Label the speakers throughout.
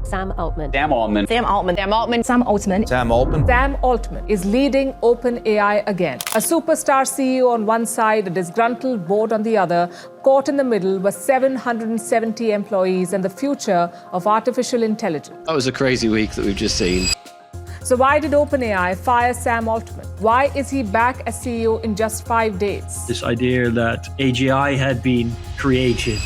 Speaker 1: Sam Altman.
Speaker 2: Sam Altman.
Speaker 3: Sam Altman.
Speaker 4: Sam Altman.
Speaker 5: Sam Altman.
Speaker 6: Sam Altman.
Speaker 7: Sam Altman is leading OpenAI again. A superstar CEO on one side, a disgruntled board on the other. Caught in the middle were 770 employees and the future of artificial intelligence.
Speaker 8: That was a crazy week that we've just seen.
Speaker 7: So why did OpenAI fire Sam Altman? Why is he back as CEO in just 5 days?
Speaker 9: This idea that AGI had been created.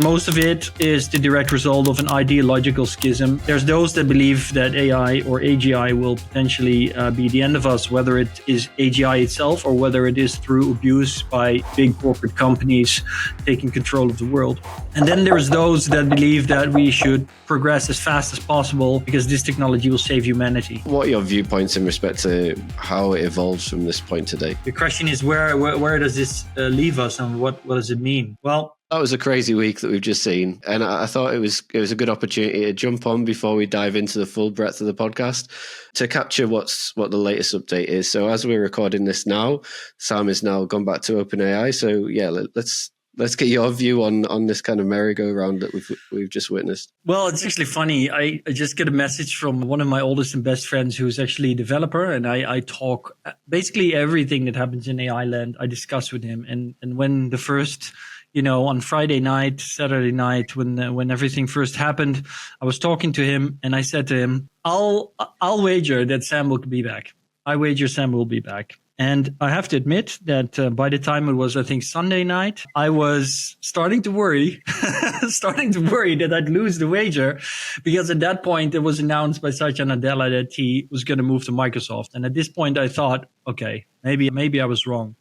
Speaker 9: Most of it is the direct result of an ideological schism. There's those that believe that AI or AGI will potentially be the end of us, whether it is AGI itself or whether it is through abuse by big corporate companies taking control of the world. And then there's those that believe that we should progress as fast as possible because this technology will save humanity.
Speaker 8: What are your viewpoints in respect to how it evolves from this point today?
Speaker 9: The question is where does this leave us and what does it mean? Well,
Speaker 8: that was a crazy week that we've just seen. And I thought it was a good opportunity to jump on before we dive into the full breadth of the podcast to capture what the latest update is. So as we're recording this now, Sam has now gone back to OpenAI. So yeah, let's get your view on this kind of merry-go-round that we've just witnessed.
Speaker 9: Well, it's actually funny. I just get a message from one of my oldest and best friends who's actually a developer, and I talk basically everything that happens in AI land. I discuss with him, and when the first, on Friday night, Saturday night, when everything first happened, I was talking to him and I said to him, I'll wager that Sam will be back. I wager Sam will be back. And I have to admit that by the time it was, I think, Sunday night, I was starting to worry, that I'd lose the wager, because at that point it was announced by Satya Nadella that he was going to move to Microsoft. And at this point I thought, okay, maybe I was wrong.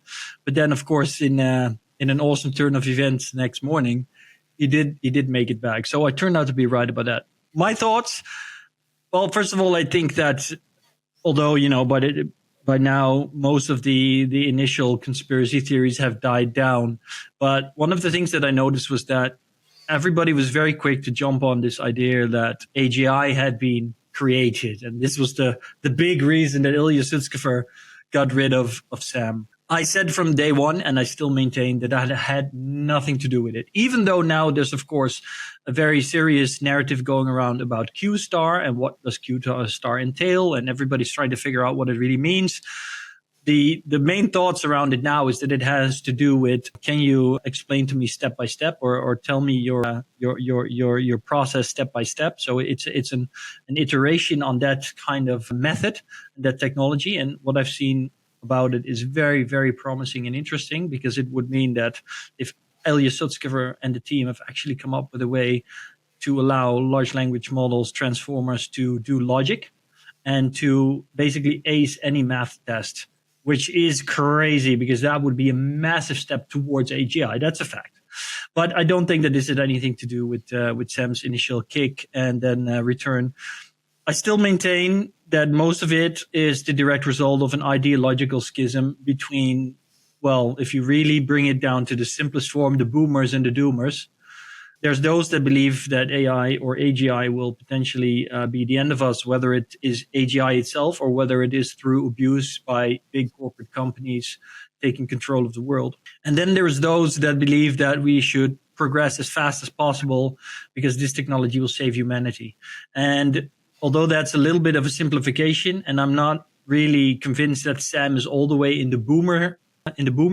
Speaker 9: But then, of course, in an awesome turn of events next morning, he did make it back. So I turned out to be right about that. My thoughts? Well, first of all, I think that although, by now, most of the initial conspiracy theories have died down. But one of the things that I noticed was that everybody was very quick to jump on this idea that AGI had been created. And this was the big reason that Ilya Sutskever got rid of Sam. I said from day one, and I still maintain that had nothing to do with it. Even though now there's, of course, a very serious narrative going around about Q star and what does Q star entail, and everybody's trying to figure out what it really means. The main thoughts around it now is that it has to do with, can you explain to me step by step, or tell me your process step by step? So it's an iteration on that kind of method, that technology, and what I've seen about it is very, very promising and interesting, because it would mean that if Ilya Sutskever and the team have actually come up with a way to allow large language models, transformers, to do logic and to basically ace any math test, which is crazy because that would be a massive step towards AGI. That's a fact. But I don't think that this had anything to do with Sam's initial kick and then return. I still maintain that most of it is the direct result of an ideological schism between, well, if you really bring it down to the simplest form, the boomers and the doomers. There's those that believe that AI or AGI will potentially be the end of us, whether it is AGI itself or whether it is through abuse by big corporate companies taking control of the world. And then there's those that believe that we should progress as fast as possible because this technology will save humanity. And although that's a little bit of a simplification, and I'm not really convinced that Sam is all the way in the boomer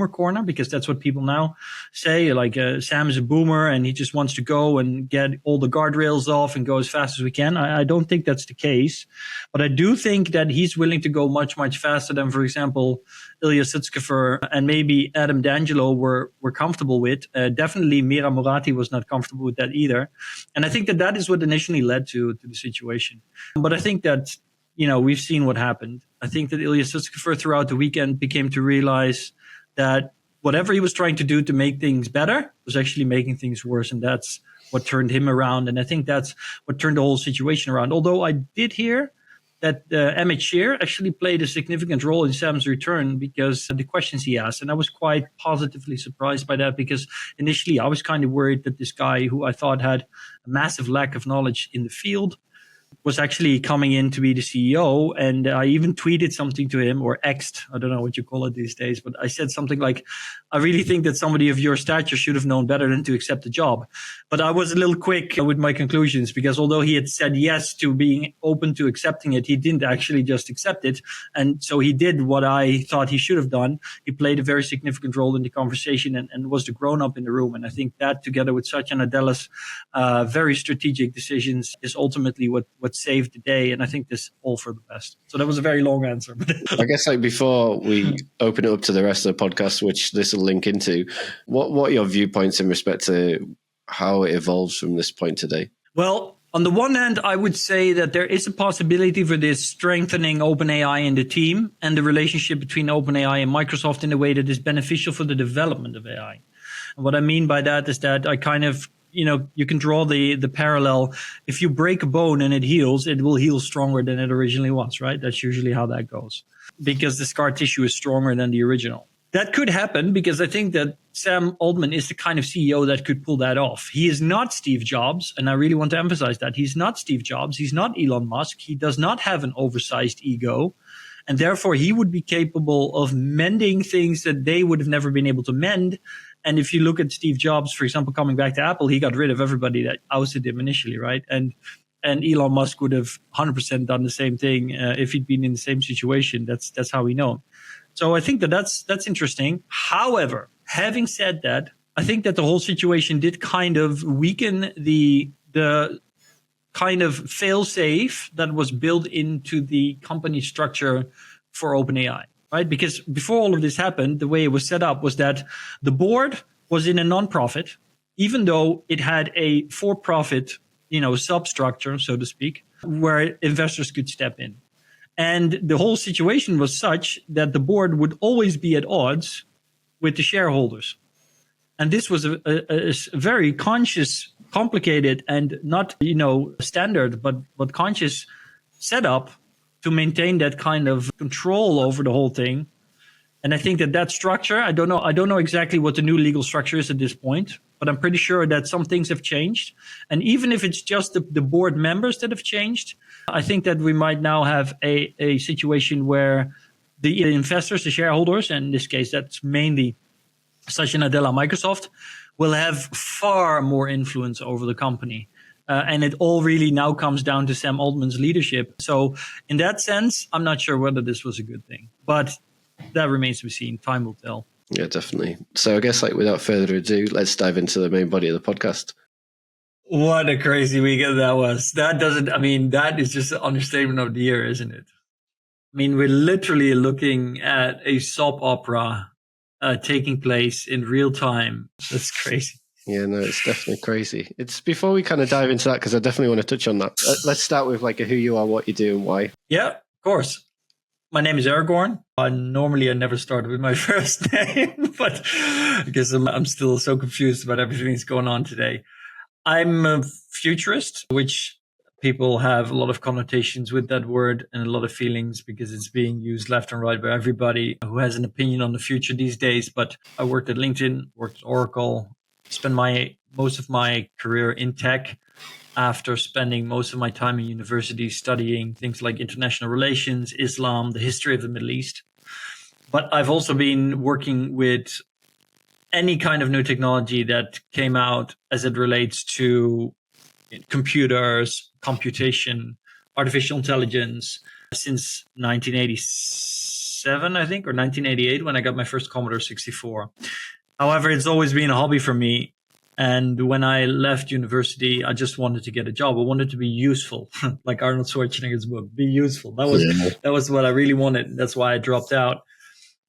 Speaker 9: corner, because that's what people now say, like Sam is a boomer and he just wants to go and get all the guardrails off and go as fast as we can. I don't think that's the case, but I do think that he's willing to go much, much faster than, for example, Ilya Sutskever and maybe Adam D'Angelo were comfortable with. Definitely Mira Murati was not comfortable with that either. And I think that is what initially led to the situation. But I think that, we've seen what happened. I think that Ilya Sutskever throughout the weekend became to realize that whatever he was trying to do to make things better was actually making things worse. And that's what turned him around. And I think that's what turned the whole situation around. Although I did hear that Emmett Shear actually played a significant role in Sam's return because of the questions he asked. And I was quite positively surprised by that, because initially I was kind of worried that this guy, who I thought had a massive lack of knowledge in the field, was actually coming in to be the CEO. And I even tweeted something to him, or X'd, I don't know what you call it these days, but I said something like, I really think that somebody of your stature should have known better than to accept the job. But I was a little quick with my conclusions, because although he had said yes to being open to accepting it, he didn't actually just accept it. And so he did what I thought he should have done. He played a very significant role in the conversation and was the grown up in the room. And I think that, together with Satya Nadella's very strategic decisions, is ultimately what saved the day. And I think this all for the best. So that was a very long answer.
Speaker 8: I guess, like, before we open it up to the rest of the podcast, which this will link into, what are your viewpoints in respect to how it evolves from this point today?
Speaker 9: Well, on the one hand, I would say that there is a possibility for this strengthening OpenAI in the team and the relationship between OpenAI and Microsoft in a way that is beneficial for the development of AI. And what I mean by that is that I kind of, you can draw the parallel. If you break a bone and it heals, it will heal stronger than it originally was, right? That's usually how that goes, because the scar tissue is stronger than the original. That could happen because I think that Sam Altman is the kind of CEO that could pull that off. He is not Steve Jobs, and I really want to emphasize that. He's not Steve Jobs. He's not Elon Musk. He does not have an oversized ego, and therefore he would be capable of mending things that they would have never been able to mend. And if you look at Steve Jobs, for example, coming back to Apple, he got rid of everybody that ousted him initially, right? And Elon Musk would have 100% done the same thing if he'd been in the same situation. That's how we know him. So I think that's interesting. However, having said that, I think that the whole situation did kind of weaken the kind of fail-safe that was built into the company structure for OpenAI, right? Because before all of this happened, the way it was set up was that the board was in a non-profit, even though it had a for-profit, substructure, so to speak, where investors could step in. And the whole situation was such that the board would always be at odds with the shareholders. And this was a very conscious, complicated, and not, standard, but conscious setup to maintain that kind of control over the whole thing. And I think that structure, I don't know exactly what the new legal structure is at this point, but I'm pretty sure that some things have changed. And even if it's just the board members that have changed, I think that we might now have a situation where the investors, the shareholders, and in this case, that's mainly Satya Nadella, Microsoft, will have far more influence over the company. And it all really now comes down to Sam Altman's leadership. So in that sense, I'm not sure whether this was a good thing, but that remains to be seen. Time will tell.
Speaker 8: Yeah, definitely. So I guess, without further ado, let's dive into the main body of the podcast.
Speaker 9: What a crazy weekend that was. That is just an understatement of the year, isn't it? I mean, we're literally looking at a soap opera taking place in real time. That's crazy.
Speaker 8: Yeah, no, it's definitely crazy. It's before we kind of dive into that, because I definitely want to touch on that. Let's start with who you are, what you do, and why.
Speaker 9: Yeah, of course. My name is Aragorn. Normally, I never start with my first name, but because I'm still so confused about everything that's going on today. I'm a futurist, which people have a lot of connotations with that word and a lot of feelings because it's being used left and right by everybody who has an opinion on the future these days. But I worked at LinkedIn, worked at Oracle, spent most of my career in tech, after spending most of my time in university studying things like international relations, Islam, the history of the Middle East. But I've also been working with any kind of new technology that came out as it relates to computers, computation, artificial intelligence since 1987, I think, or 1988, when I got my first Commodore 64. However, it's always been a hobby for me. And when I left university, I just wanted to get a job. I wanted to be useful, like Arnold Schwarzenegger's book, Be Useful. That was what I really wanted. That's why I dropped out.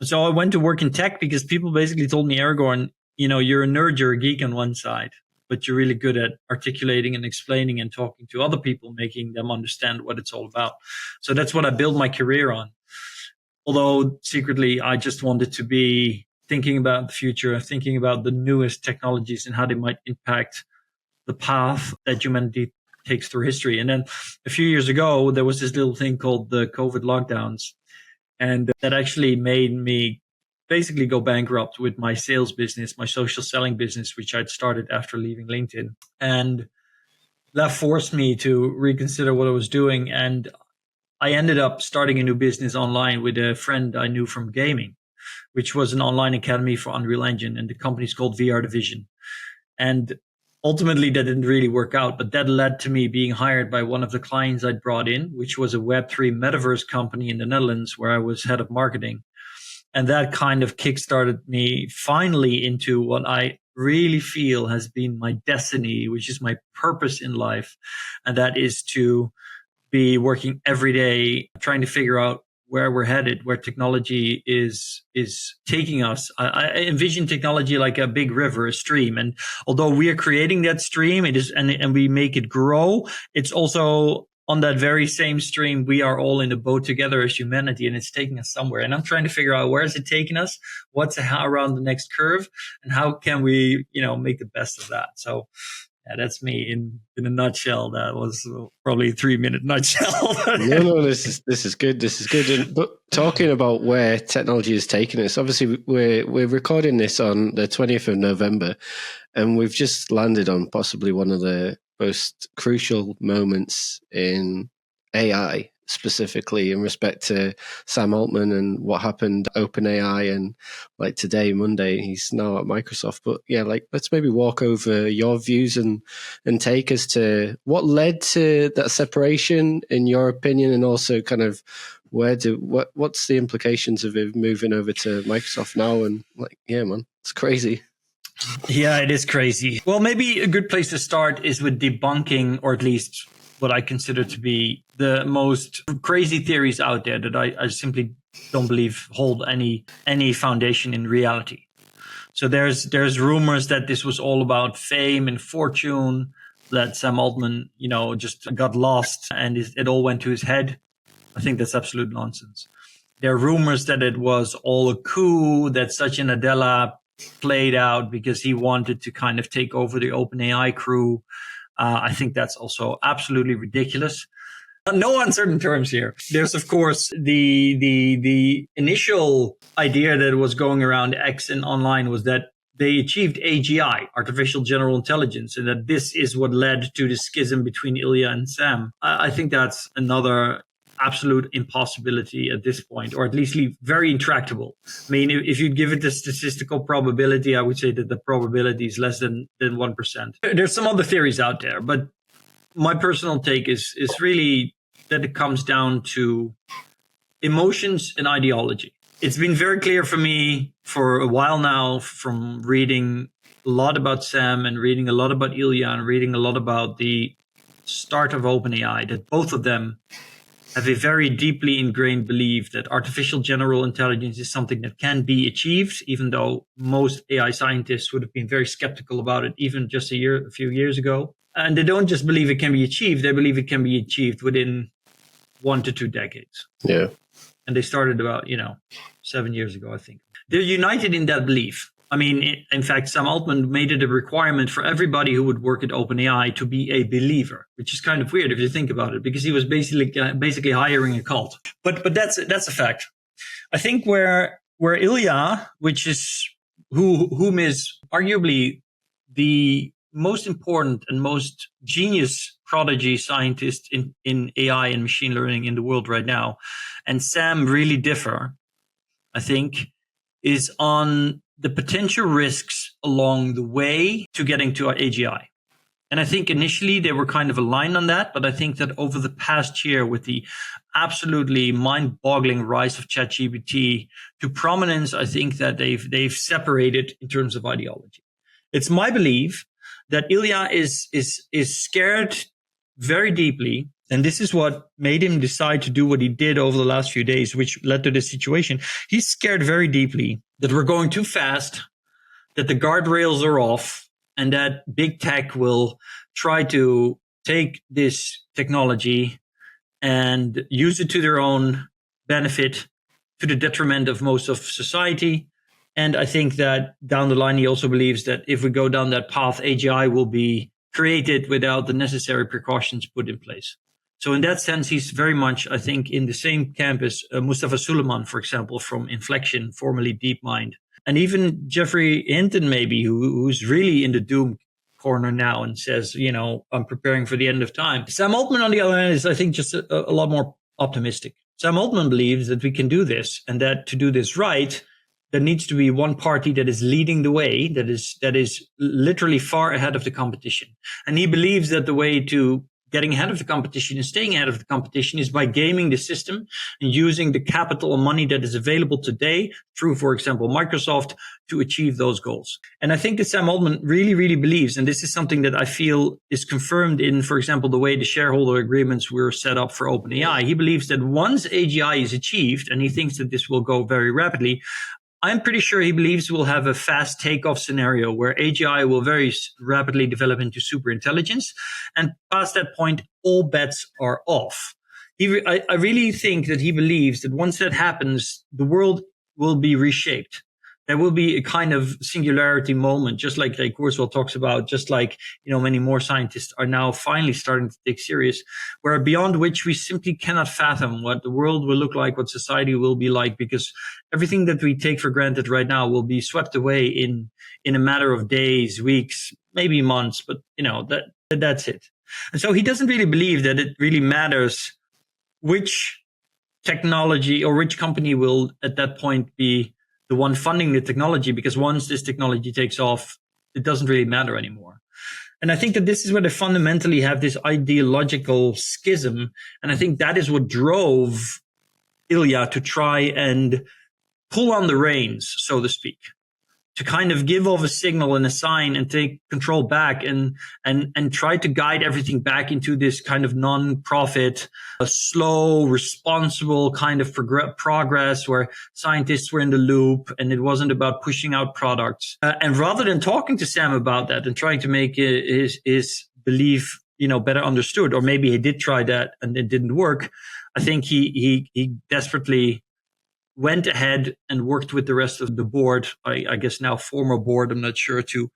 Speaker 9: So I went to work in tech because people basically told me, Aragorn, you're a nerd, you're a geek on one side, but you're really good at articulating and explaining and talking to other people, making them understand what it's all about. So that's what I built my career on. Although secretly, I just wanted to be thinking about the future, thinking about the newest technologies and how they might impact the path that humanity takes through history. And then a few years ago, there was this little thing called the COVID lockdowns. And that actually made me basically go bankrupt with my sales business, my social selling business, which I'd started after leaving LinkedIn. And that forced me to reconsider what I was doing. And I ended up starting a new business online with a friend I knew from gaming, which was an online academy for Unreal Engine. And the company's called VR Division. And ultimately, that didn't really work out. But that led to me being hired by one of the clients I'd brought in, which was a Web3 metaverse company in the Netherlands, where I was head of marketing. And that kind of kickstarted me finally into what I really feel has been my destiny, which is my purpose in life. And that is to be working every day, trying to figure out where we're headed, where technology is taking us. I envision technology like a big river, a stream. And although we are creating that stream, it is, and we make it grow, it's also on that very same stream, we are all in the boat together as humanity, and it's taking us somewhere. And I'm trying to figure out, where is it taking us? What's around the next curve? And how can we, make the best of that? So yeah, that's me in a nutshell. That was probably a 3-minute nutshell.
Speaker 8: No, this is good. This is good. But talking about where technology is taking us, obviously we're recording this on the 20th of November, and we've just landed on possibly one of the most crucial moments in AI, specifically in respect to Sam Altman and what happened at OpenAI, and like today, Monday, he's now at Microsoft. But yeah, let's maybe walk over your views and take us to what led to that separation, in your opinion, and also kind of what's the implications of it moving over to Microsoft now? And yeah, man, it's crazy.
Speaker 9: Yeah, it is crazy. Well, maybe a good place to start is with debunking, or at least what I consider to be the most crazy theories out there that I simply don't believe hold any foundation in reality. So there's rumors that this was all about fame and fortune, that Sam Altman, just got lost and it all went to his head. I think that's absolute nonsense. There are rumors that it was all a coup, that Satya Nadella played out because he wanted to kind of take over the OpenAI crew. I think that's also absolutely ridiculous. No uncertain terms here. There's, of course, the initial idea that was going around X and online was that they achieved AGI, artificial general intelligence, and that this is what led to the schism between Ilya and Sam. I think that's another absolute impossibility at this point, or at least very intractable. I mean, if you'd give it the statistical probability, I would say that the probability is less than 1%. There's some other theories out there, but my personal take is really that it comes down to emotions and ideology. It's been very clear for me for a while now, from reading a lot about Sam and reading a lot about Ilya and reading a lot about the start of OpenAI, that both of them have a very deeply ingrained belief that artificial general intelligence is something that can be achieved, even though most AI scientists would have been very skeptical about it even just a few years ago. And they don't just believe it can be achieved, they believe it can be achieved within 1 to 2 decades.
Speaker 8: Yeah.
Speaker 9: And they started about, 7 years ago, I think. They're united in that belief. I mean, in fact, Sam Altman made it a requirement for everybody who would work at OpenAI to be a believer, which is kind of weird if you think about it, because he was basically hiring a cult. But that's a fact. I think where Ilya, which is whom is arguably the most important and most genius prodigy scientist in AI and machine learning in the world right now, and Sam really differ, I think, is on the potential risks along the way to getting to our AGI. And I think initially they were kind of aligned on that, but I think that over the past year, with the absolutely mind-boggling rise of ChatGPT to prominence, I think that they've separated in terms of ideology. It's my belief that Ilya is scared very deeply, and this is what made him decide to do what he did over the last few days, which led to this situation. He's scared very deeply that we're going too fast, that the guardrails are off, and that big tech will try to take this technology and use it to their own benefit, to the detriment of most of society. And I think that down the line, he also believes that if we go down that path, AGI will be created without the necessary precautions put in place. So in that sense, he's very much, I think, in the same camp as Mustafa Suleiman, for example, from Inflection, formerly DeepMind. And even Jeffrey Hinton, maybe, who's really in the doom corner now and says, I'm preparing for the end of time. Sam Altman, on the other hand, is, I think, just a lot more optimistic. Sam Altman believes that we can do this, and that to do this right, there needs to be one party that is leading the way, that is literally far ahead of the competition. And he believes that the way to getting ahead of the competition and staying ahead of the competition is by gaming the system and using the capital and money that is available today through, for example, Microsoft, to achieve those goals. And I think that Sam Altman really, really believes, and this is something that I feel is confirmed in, for example, the way the shareholder agreements were set up for OpenAI. He believes that once AGI is achieved, and he thinks that this will go very rapidly, I'm pretty sure he believes we'll have a fast takeoff scenario where AGI will very rapidly develop into super intelligence. And past that point, all bets are off. I really think that he believes that once that happens, the world will be reshaped. There will be a kind of singularity moment, just like Ray Kurzweil talks about, just like, many more scientists are now finally starting to take serious, where beyond which we simply cannot fathom what the world will look like, what society will be like, because everything that we take for granted right now will be swept away in a matter of days, weeks, maybe months, but that's it. And so he doesn't really believe that it really matters which technology or which company will at that point be the one funding the technology, because once this technology takes off, it doesn't really matter anymore. And I think that this is where they fundamentally have this ideological schism. And I think that is what drove Ilya to try and pull on the reins, so to speak, to kind of give off a signal and a sign and take control back and try to guide everything back into this kind of non-profit, a slow, responsible kind of progress where scientists were in the loop and it wasn't about pushing out products. And rather than talking to Sam about that and trying to make his belief, better understood, or maybe he did try that and it didn't work, I think he desperately went ahead and worked with the rest of the board, I guess now former board, I'm not sure, to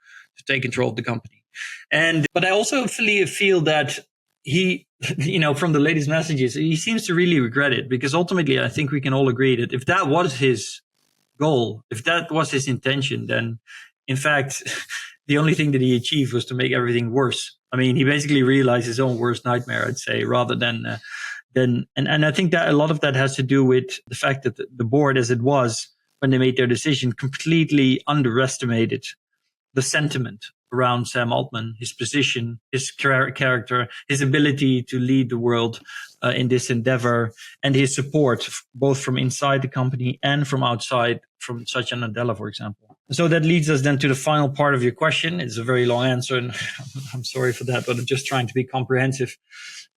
Speaker 9: take control of the company. But I also feel that he, from the latest messages, he seems to really regret it, because ultimately I think we can all agree that if that was his goal, if that was his intention, then in fact, the only thing that he achieved was to make everything worse. I mean, he basically realized his own worst nightmare, I'd say, rather than and I think that a lot of that has to do with the fact that the board, as it was when they made their decision, completely underestimated the sentiment around Sam Altman, his position, his character, his ability to lead the world in this endeavor, and his support both from inside the company and from outside, from Satya Nadella, for example. So that leads us then to the final part of your question. It's a very long answer, and I'm sorry for that, but I'm just trying to be comprehensive.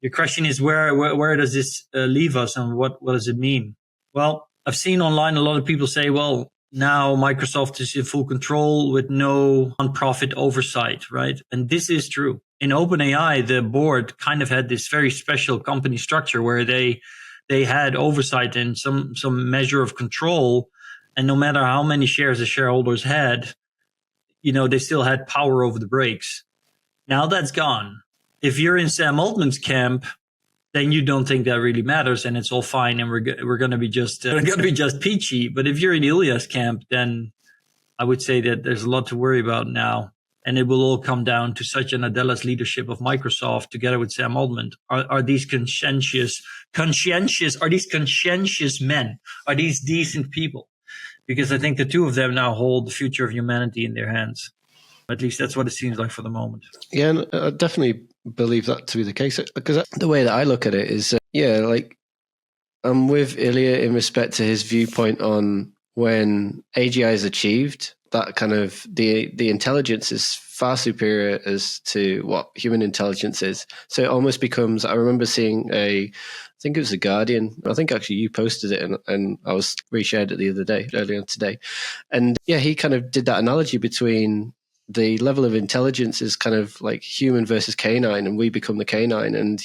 Speaker 9: Your question is where does this leave us, and what does it mean? Well, I've seen online a lot of people say, well, now Microsoft is in full control with no non-profit oversight, right? And this is true. In OpenAI, the board kind of had this very special company structure where they had oversight and some measure of control. And no matter how many shares the shareholders had, they still had power over the brakes. Now that's gone. If you're in Sam Altman's camp, then you don't think that really matters, and it's all fine, and we're going to be just peachy. But if you're in Ilya's camp, then I would say that there's a lot to worry about now, and it will all come down to Satya Nadella's leadership of Microsoft together with Sam Altman. Are these conscientious men? Are these decent people? Because I think the two of them now hold the future of humanity in their hands. At least that's what it seems like for the moment.
Speaker 8: Yeah, and I definitely believe that to be the case, because the way that I look at it is, I'm with Ilya in respect to his viewpoint on when AGI is achieved, that kind of the intelligence is far superior as to what human intelligence is. So it almost becomes, I remember seeing I think it was The Guardian. I think actually you posted it and I was reshared it the other day, earlier today. And yeah, he kind of did that analogy between the level of intelligence is kind of like human versus canine, and we become the canine. And,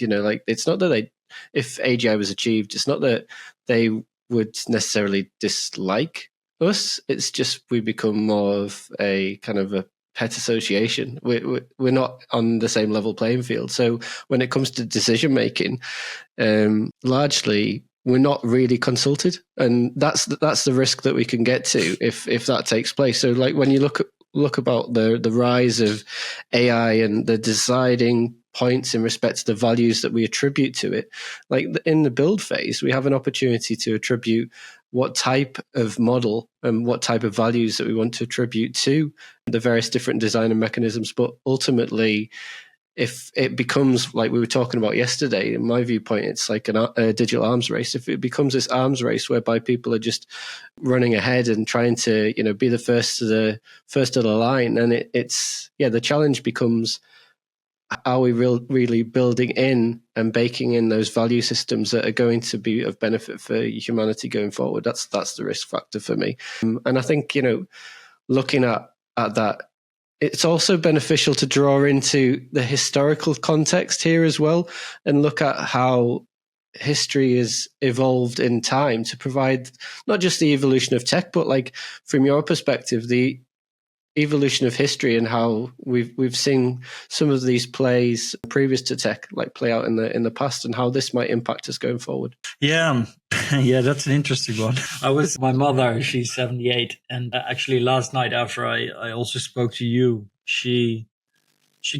Speaker 8: it's not that if AGI was achieved, it's not that they would necessarily dislike us. It's just we become more of a kind of a pet association. We're not on the same level playing field. So when it comes to decision making, largely we're not really consulted, and that's the risk that we can get to if that takes place. So like when you look look about the rise of AI and the deciding points in respect to the values that we attribute to it, like in the build phase, we have an opportunity to attribute what type of model and what type of values that we want to attribute to the various different design and mechanisms. But ultimately, if it becomes like we were talking about yesterday, in my viewpoint, it's like a digital arms race. If it becomes this arms race whereby people are just running ahead and trying to, be the first of the line, then it's the challenge becomes, are we really building in and baking in those value systems that are going to be of benefit for humanity going forward? That's the risk factor for me. And I think, looking at that, it's also beneficial to draw into the historical context here as well and look at how history is evolved in time to provide not just the evolution of tech, but like from your perspective, the evolution of history and how we've seen some of these plays previous to tech like play out in the past and how this might impact us going forward.
Speaker 9: Yeah, that's an interesting one. My mother, she's 78, and actually last night after I also spoke to you, she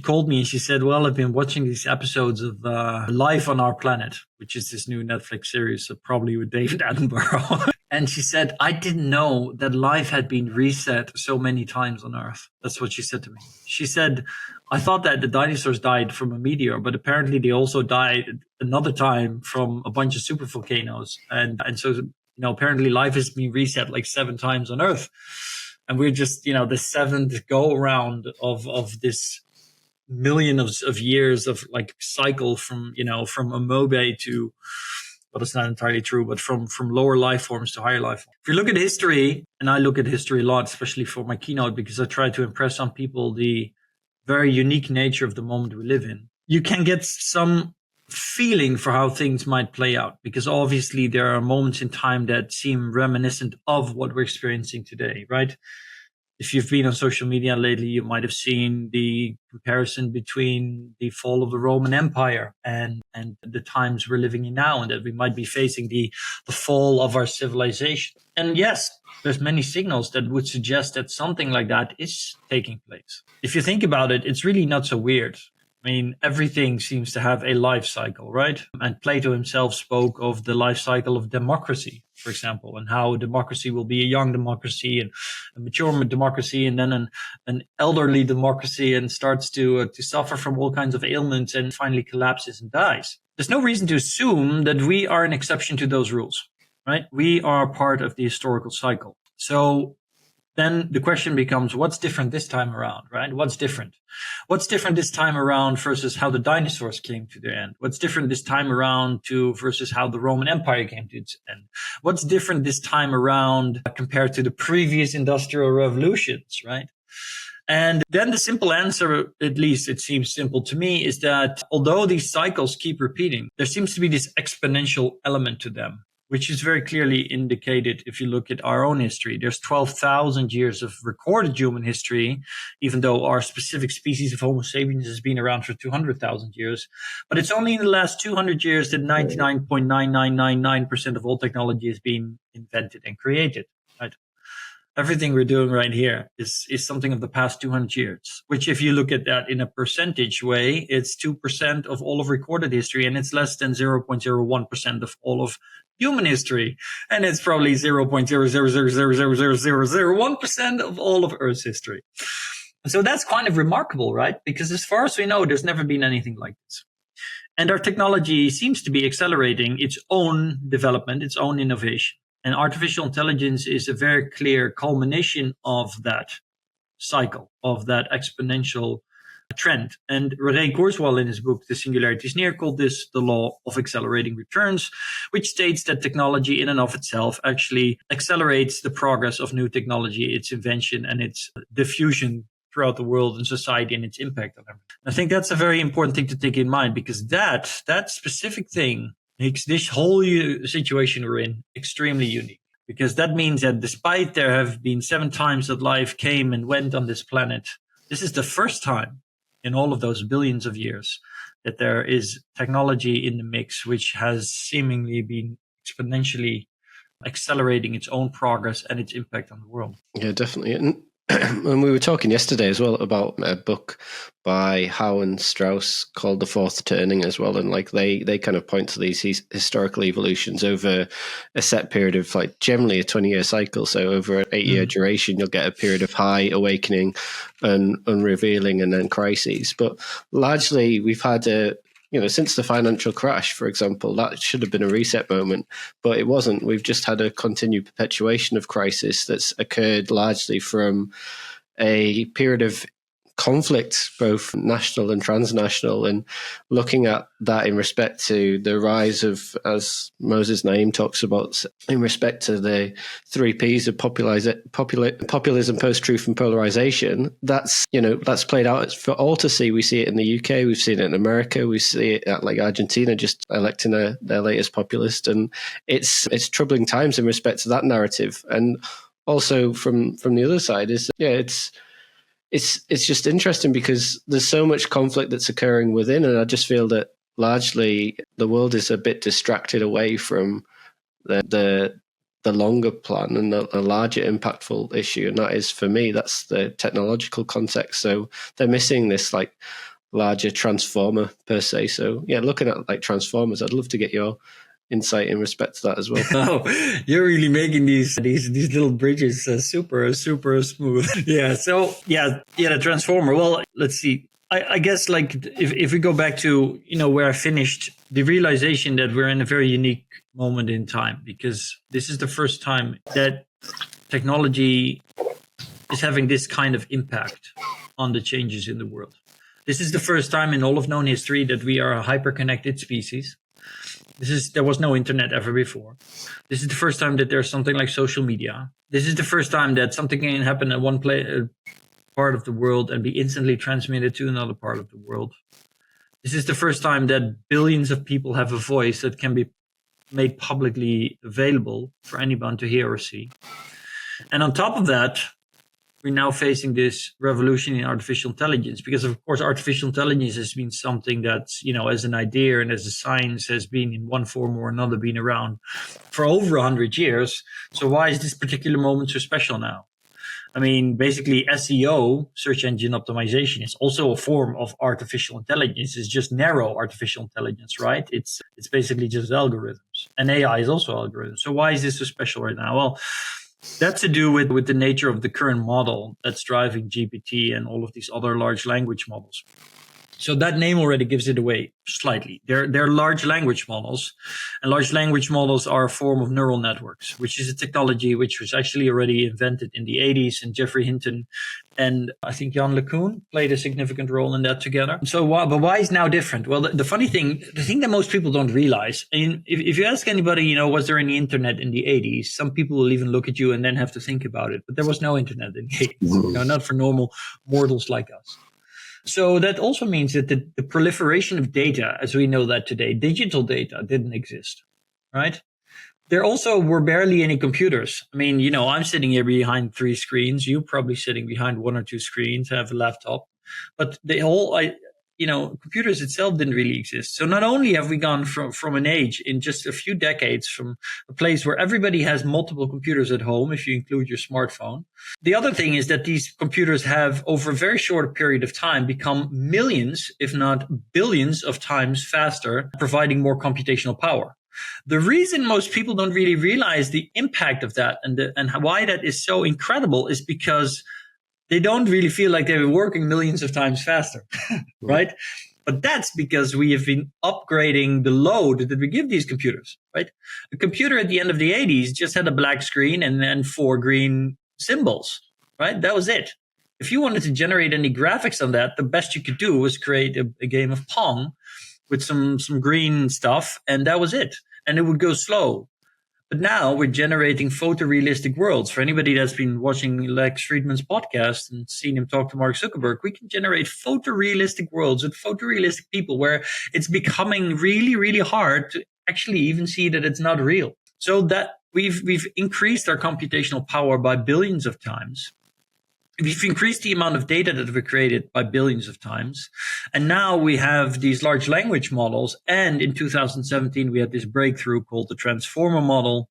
Speaker 9: called me and she said, well, I've been watching these episodes of Life on Our Planet, which is this new Netflix series, so probably with David Attenborough. And she said, I didn't know that life had been reset so many times on Earth. That's what she said to me. She said, I thought that the dinosaurs died from a meteor, but apparently they also died another time from a bunch of supervolcanoes. And so, apparently life has been reset like 7 times on Earth. And we're just, the 7th go around of this million of years of like cycle from amoeba to, well, it's not entirely true, but from lower life forms to higher life forms. If you look at history, and I look at history a lot, especially for my keynote, because I try to impress on people the very unique nature of the moment we live in, you can get some feeling for how things might play out, because obviously there are moments in time that seem reminiscent of what we're experiencing today, right? If you've been on social media lately, you might have seen the comparison between the fall of the Roman Empire and the times we're living in now, and that we might be facing the fall of our civilization. And yes, there's many signals that would suggest that something like that is taking place. If you think about it, it's really not so weird. I mean, everything seems to have a life cycle, right? And Plato himself spoke of the life cycle of democracy, for example, and how democracy will be a young democracy and a mature democracy, and then an elderly democracy, and starts to suffer from all kinds of ailments and finally collapses and dies. There's no reason to assume that we are an exception to those rules, right? We are part of the historical cycle. So then the question becomes, what's different this time around, right? What's different? What's different this time around versus how the dinosaurs came to their end? What's different this time around versus how the Roman Empire came to its end? What's different this time around compared to the previous industrial revolutions, right? And then the simple answer, at least it seems simple to me, is that although these cycles keep repeating, there seems to be this exponential element to them, which is very clearly indicated if you look at our own history. There's 12,000 years of recorded human history, even though our specific species of Homo sapiens has been around for 200,000 years. But it's only in the last 200 years that 99.9999% of all technology has been invented and created, right? Everything we're doing right here is something of the past 200 years, which if you look at that in a percentage way, it's 2% of all of recorded history, and it's less than 0.01% of all of human history. And it's probably 0.000000001% of all of Earth's history. And so that's kind of remarkable, right? Because as far as we know, there's never been anything like this. And our technology seems to be accelerating its own development, its own innovation. And artificial intelligence is a very clear culmination of that cycle, of that exponential trend. And Ray Kurzweil in his book, The Singularity is Near, called this the law of accelerating returns, which states that technology in and of itself actually accelerates the progress of new technology, its invention and its diffusion throughout the world and society and its impact on everything. I think that's a very important thing to take in mind, because that specific thing makes this whole situation we're in extremely unique, because that means that despite there have been 7 times that life came and went on this planet, this is the first time in all of those billions of years that there is technology in the mix, which has seemingly been exponentially accelerating its own progress and its impact on the world.
Speaker 8: Yeah, definitely. And And we were talking yesterday as well about a book by Howe and Strauss called The Fourth Turning as well. And like they kind of point to these historical evolutions over a set period of like generally a 20-year cycle. So over an 8-year duration, you'll get a period of high awakening and unrevealing and then crises. But largely we've had since the financial crash, for example, that should have been a reset moment, but it wasn't. We've just had a continued perpetuation of crisis that's occurred largely from a period of conflict, both national and transnational, and looking at that in respect to the rise of, as Moses Naim talks about, in respect to the 3 Ps of populism, post-truth, and polarization. That's played out for all to see. We see it in the UK, we've seen it in America, we see it at like Argentina just electing their latest populist, and it's troubling times in respect to that narrative. And also from the other side is it's just interesting because there's so much conflict that's occurring within, and I just feel that largely the world is a bit distracted away from the longer plan and the larger impactful issue, and that is, for me, that's the technological context. So they're missing this like larger transformer per se. So yeah, looking at like transformers, I'd love to get your insight in respect to that as well.
Speaker 9: Oh, you're really making these little bridges super smooth. Yeah. So the transformer. Well, let's see. I guess like if we go back to where I finished, the realization that we're in a very unique moment in time, because this is the first time that technology is having this kind of impact on the changes in the world. This is the first time in all of known history that we are a hyper-connected species. There was no internet ever before. This is the first time that there's something like social media. This is the first time that something can happen at one part of the world and be instantly transmitted to another part of the world. This is the first time that billions of people have a voice that can be made publicly available for anyone to hear or see. And on top of that, we're now facing this revolution in artificial intelligence, because of course artificial intelligence has been something that's, as an idea and as a science has been in one form or another been around for over 100 years. So why is this particular moment so special now? I mean, basically SEO, search engine optimization, is also a form of artificial intelligence. It's just narrow artificial intelligence, right? It's basically just algorithms, and AI is also algorithms. So why is this so special right now? Well, that's to do with the nature of the current model that's driving GPT and all of these other large language models. So that name already gives it away slightly. They're large language models, and large language models are a form of neural networks, which is a technology which was actually already invented in the 80s, and Geoffrey Hinton and I think Jan LeCun played a significant role in that together. So why is now different? Well, the funny thing, the thing that most people don't realize, and if you ask anybody, was there any internet in the 80s? Some people will even look at you and then have to think about it. But there was no internet in the 80s, not for normal mortals like us. So that also means that the proliferation of data, as we know that today, digital data, didn't exist, right? There also were barely any computers. I mean, I'm sitting here behind 3 screens. You're probably sitting behind 1 or 2 screens, have a laptop. But the whole, computers itself didn't really exist. So not only have we gone from an age in just a few decades from a place where everybody has multiple computers at home, if you include your smartphone. The other thing is that these computers have, over a very short period of time, become millions, if not billions of times faster, providing more computational power. The reason most people don't really realize the impact of that and why that is so incredible is because they don't really feel like they're working millions of times faster, right? But that's because we have been upgrading the load that we give these computers, right? A computer at the end of the 80s just had a black screen and then 4 green symbols, right? That was it. If you wanted to generate any graphics on that, the best you could do was create a game of Pong with some green stuff, and that was it. And it would go slow. But now we're generating photorealistic worlds. For anybody that's been watching Lex Friedman's podcast and seen him talk to Mark Zuckerberg, we can generate photorealistic worlds with photorealistic people where it's becoming really, really hard to actually even see that it's not real. So that we've increased our computational power by billions of times. We've increased the amount of data that we created by billions of times. And now we have these large language models. And in 2017, we had this breakthrough called the transformer model,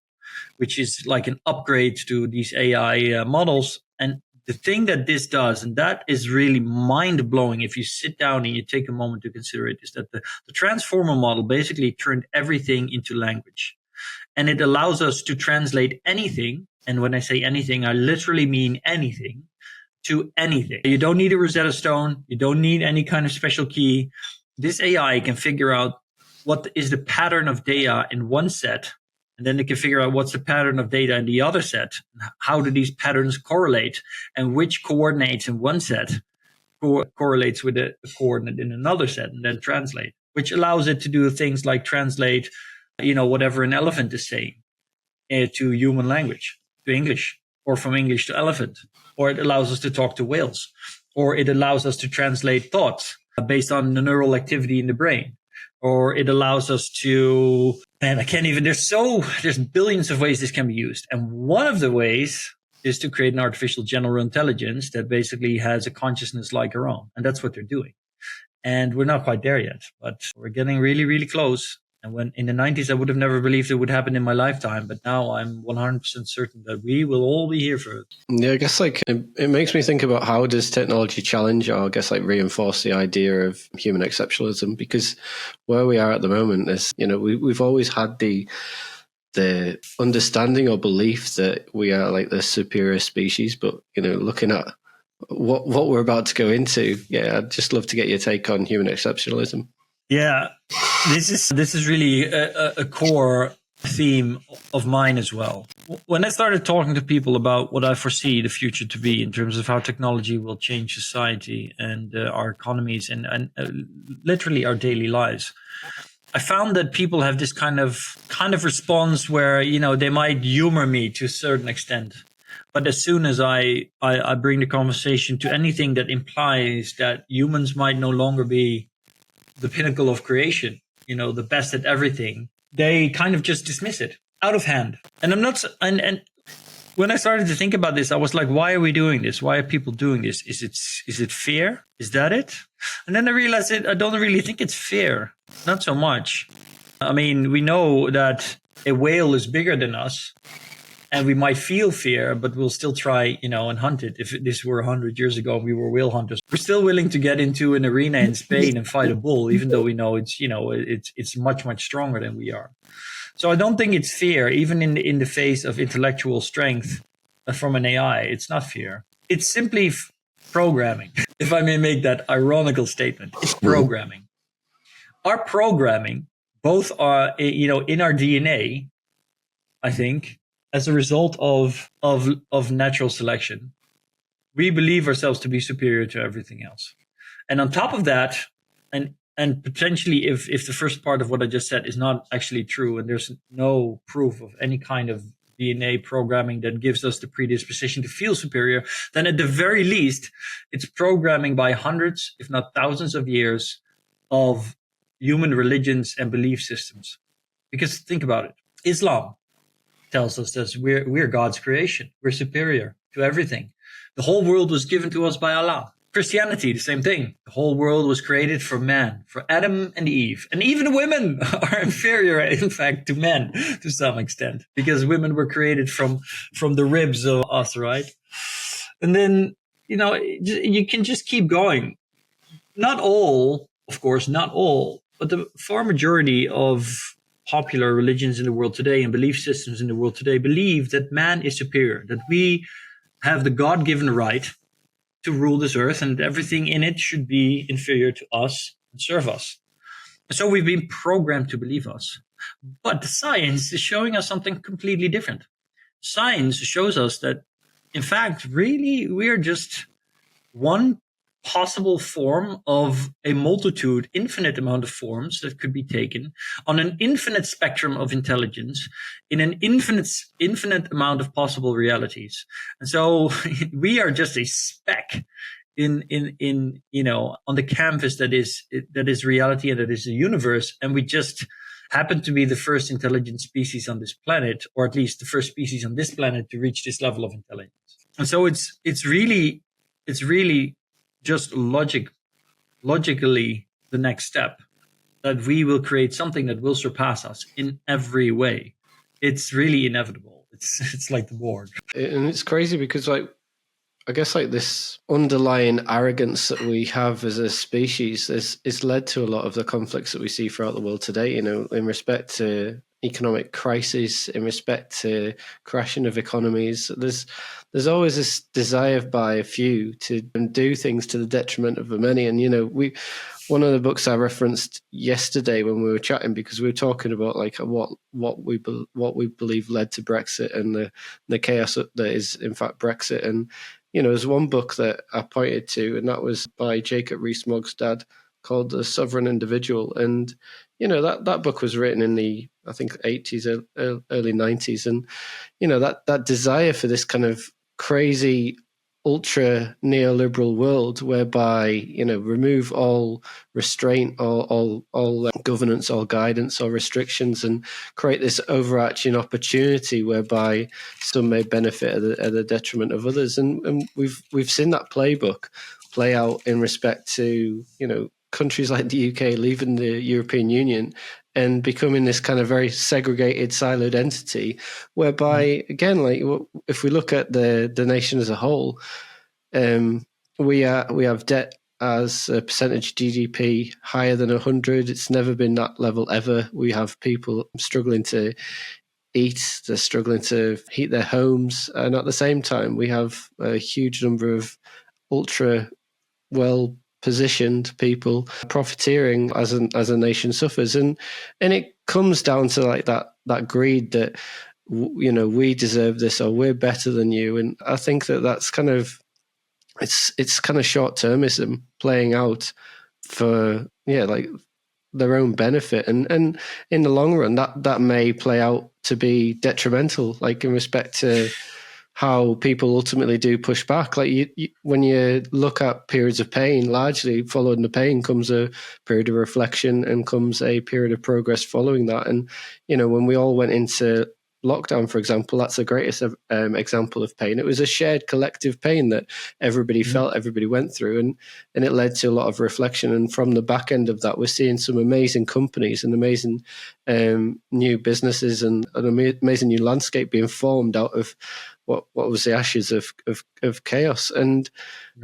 Speaker 9: which is like an upgrade to these AI models. And the thing that this does, and that is really mind-blowing if you sit down and you take a moment to consider it, is that the transformer model basically turned everything into language. And it allows us to translate anything, and when I say anything, I literally mean anything, to anything. You don't need a Rosetta Stone. You don't need any kind of special key. This AI can figure out what is the pattern of data in one set, and then it can figure out what's the pattern of data in the other set. How do these patterns correlate, and which coordinates in one set correlates with a coordinate in another set, and then translate, which allows it to do things like translate, whatever an elephant is saying to human language, to English, or from English to elephant. Or it allows us to talk to whales, or it allows us to translate thoughts based on the neural activity in the brain, or it allows us to, there's billions of ways this can be used. And one of the ways is to create an artificial general intelligence that basically has a consciousness like our own. And that's what they're doing. And we're not quite there yet, but we're getting really, really close. And when in the 90s, I would have never believed it would happen in my lifetime. But now I'm 100% certain that we will all be here for it. Yeah,
Speaker 8: I guess it makes me think about how does technology challenge, or I guess reinforce the idea of human exceptionalism? Because where we are at the moment is, we've always had the understanding or belief that we are like the superior species. But, looking at what we're about to go into, I'd just love to get your take on human exceptionalism.
Speaker 9: Yeah, this is really a core theme of mine as well. When I started talking to people about what I foresee the future to be in terms of how technology will change society and our economies and literally our daily lives, I found that people have this kind of response where, they might humor me to a certain extent. But as soon as I bring the conversation to anything that implies that humans might no longer be the pinnacle of creation, the best at everything, they kind of just dismiss it out of hand. And I'm not, and when I started to think about this, I was like, why are we doing this? Why are people doing this? Is it fear? Is that it? And then I realized I don't really think it's fear. Not so much. I mean, we know that a whale is bigger than us, and we might feel fear, but we'll still try, and hunt it. If this were 100 years ago, we were whale hunters. We're still willing to get into an arena in Spain and fight a bull, even though we know it's much, much stronger than we are. So I don't think it's fear, even in the face of intellectual strength from an AI. It's not fear. It's simply programming, if I may make that ironical statement. It's programming. Our programming, both are, in our DNA, I think, as a result of natural selection, we believe ourselves to be superior to everything else. And on top of that, and potentially if the first part of what I just said is not actually true, and there's no proof of any kind of DNA programming that gives us the predisposition to feel superior, then at the very least, it's programming by hundreds, if not thousands of years of human religions and belief systems. Because think about it. Islam tells us that we're God's creation. We're superior to everything. The whole world was given to us by Allah. Christianity, the same thing. The whole world was created for man, for Adam and Eve. And even women are inferior, in fact, to men to some extent, because women were created from the ribs of us, right? And then, you can just keep going. Not all, of course, not all, but the far majority of popular religions in the world today and belief systems in the world today believe that man is superior, that we have the God-given right to rule this earth and everything in it should be inferior to us and serve us. So we've been programmed to believe us. But the science is showing us something completely different. Science shows us that, in fact, really, we're just one possible form of a multitude, infinite amount of forms that could be taken on an infinite spectrum of intelligence in an infinite amount of possible realities. And so we are just a speck in on the canvas that is reality and that is the universe. And we just happen to be the first intelligent species on this planet, or at least the first species on this planet to reach this level of intelligence. And so it's really just logically the next step, that we will create something that will surpass us in every way. It's really inevitable. It's like the board.
Speaker 8: And it's crazy because I guess like this underlying arrogance that we have as a species is led to a lot of the conflicts that we see throughout the world today, you know, in respect to economic crises, in respect to crashing of economies. There's always this desire by a few to do things to the detriment of the many. And, you know, one of the books I referenced yesterday when we were chatting, because we were talking about like what we believe led to Brexit and the chaos that is in fact Brexit. And, you know, there's one book that I pointed to, and that was by Jacob Rees-Mogg's dad, called The Sovereign Individual. And, you know, that book was written in the, I think, 80s, early 90s. And, you know, that desire for this kind of crazy ultra neoliberal world whereby, you know, remove all restraint, all governance, all guidance, all restrictions, and create this overarching opportunity whereby some may benefit at the detriment of others. And we've seen that playbook play out in respect to, you know, countries like the UK leaving the European Union and becoming this kind of very segregated, siloed entity, whereby, again, like if we look at the nation as a whole, we have debt as a percentage of GDP higher than 100. It's never been that level ever. We have people struggling to eat, they're struggling to heat their homes, and at the same time, we have a huge number of ultra well positioned people profiteering as a nation suffers, and it comes down to like that greed that, you know, we deserve this or we're better than you. And I think that's kind of it's kind of short termism playing out for like their own benefit, and in the long run that may play out to be detrimental, like in respect to how people ultimately do push back. Like when you look at periods of pain, largely following the pain comes a period of reflection and comes a period of progress following that. And, you know, when we all went into lockdown, for example, that's the greatest example of pain. It was a shared collective pain that everybody felt, everybody went through, and it led to a lot of reflection. And from the back end of that, we're seeing some amazing companies and amazing new businesses and an amazing new landscape being formed out of what was the ashes of chaos. And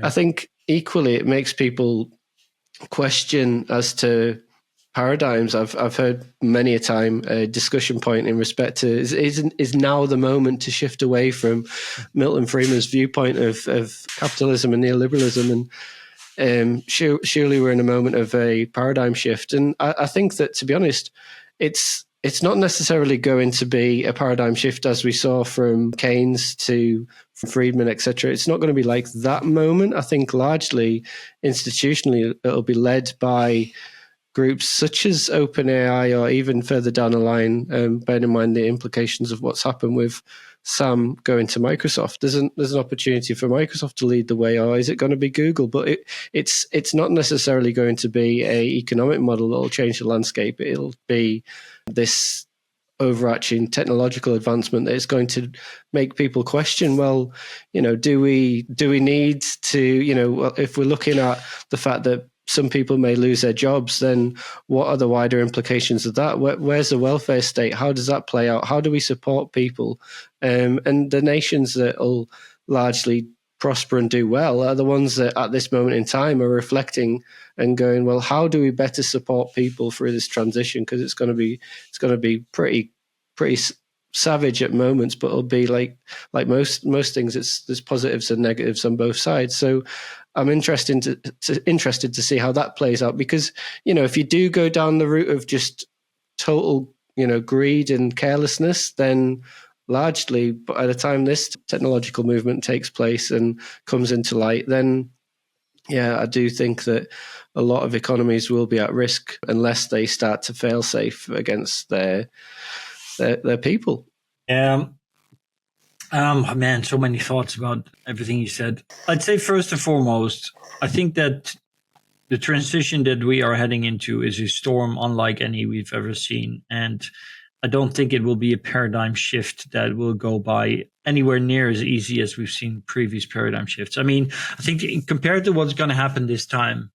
Speaker 8: I think equally it makes people question as to paradigms. I've heard many a time a discussion point in respect to is now the moment to shift away from Milton Friedman's viewpoint of capitalism and neoliberalism, and surely we're in a moment of a paradigm shift. And I think that, to be honest, it's not necessarily going to be a paradigm shift as we saw from Keynes to Friedman, etc. It's not going to be like that moment. I think largely institutionally it'll be led by groups such as OpenAI, or even further down the line, bearing in mind the implications of what's happened with Sam going to Microsoft. There's an opportunity for Microsoft to lead the way, or is it going to be Google? But it's not necessarily going to be a economic model that will change the landscape. It'll be this overarching technological advancement that is going to make people question, well, you know, do we need to, you know, well, if we're looking at the fact that some people may lose their jobs, then what are the wider implications of that? Where's the welfare state? How does that play out? How do we support people? And the nations that will largely prosper and do well are the ones that at this moment in time are reflecting and going, well, how do we better support people through this transition? Because it's going to be pretty savage at moments, but it'll be like most things. There's positives and negatives on both sides. So I'm interested to see how that plays out, because, you know, if you do go down the route of just total, you know, greed and carelessness, then largely by the time this technological movement takes place and comes into light, then yeah, I do think that a lot of economies will be at risk unless they start to fail safe against their people.
Speaker 9: Man, so many thoughts about everything you said. I'd say first and foremost, I think that the transition that we are heading into is a storm unlike any we've ever seen. And I don't think it will be a paradigm shift that will go by anywhere near as easy as we've seen previous paradigm shifts. I mean, I think compared to what's going to happen this time,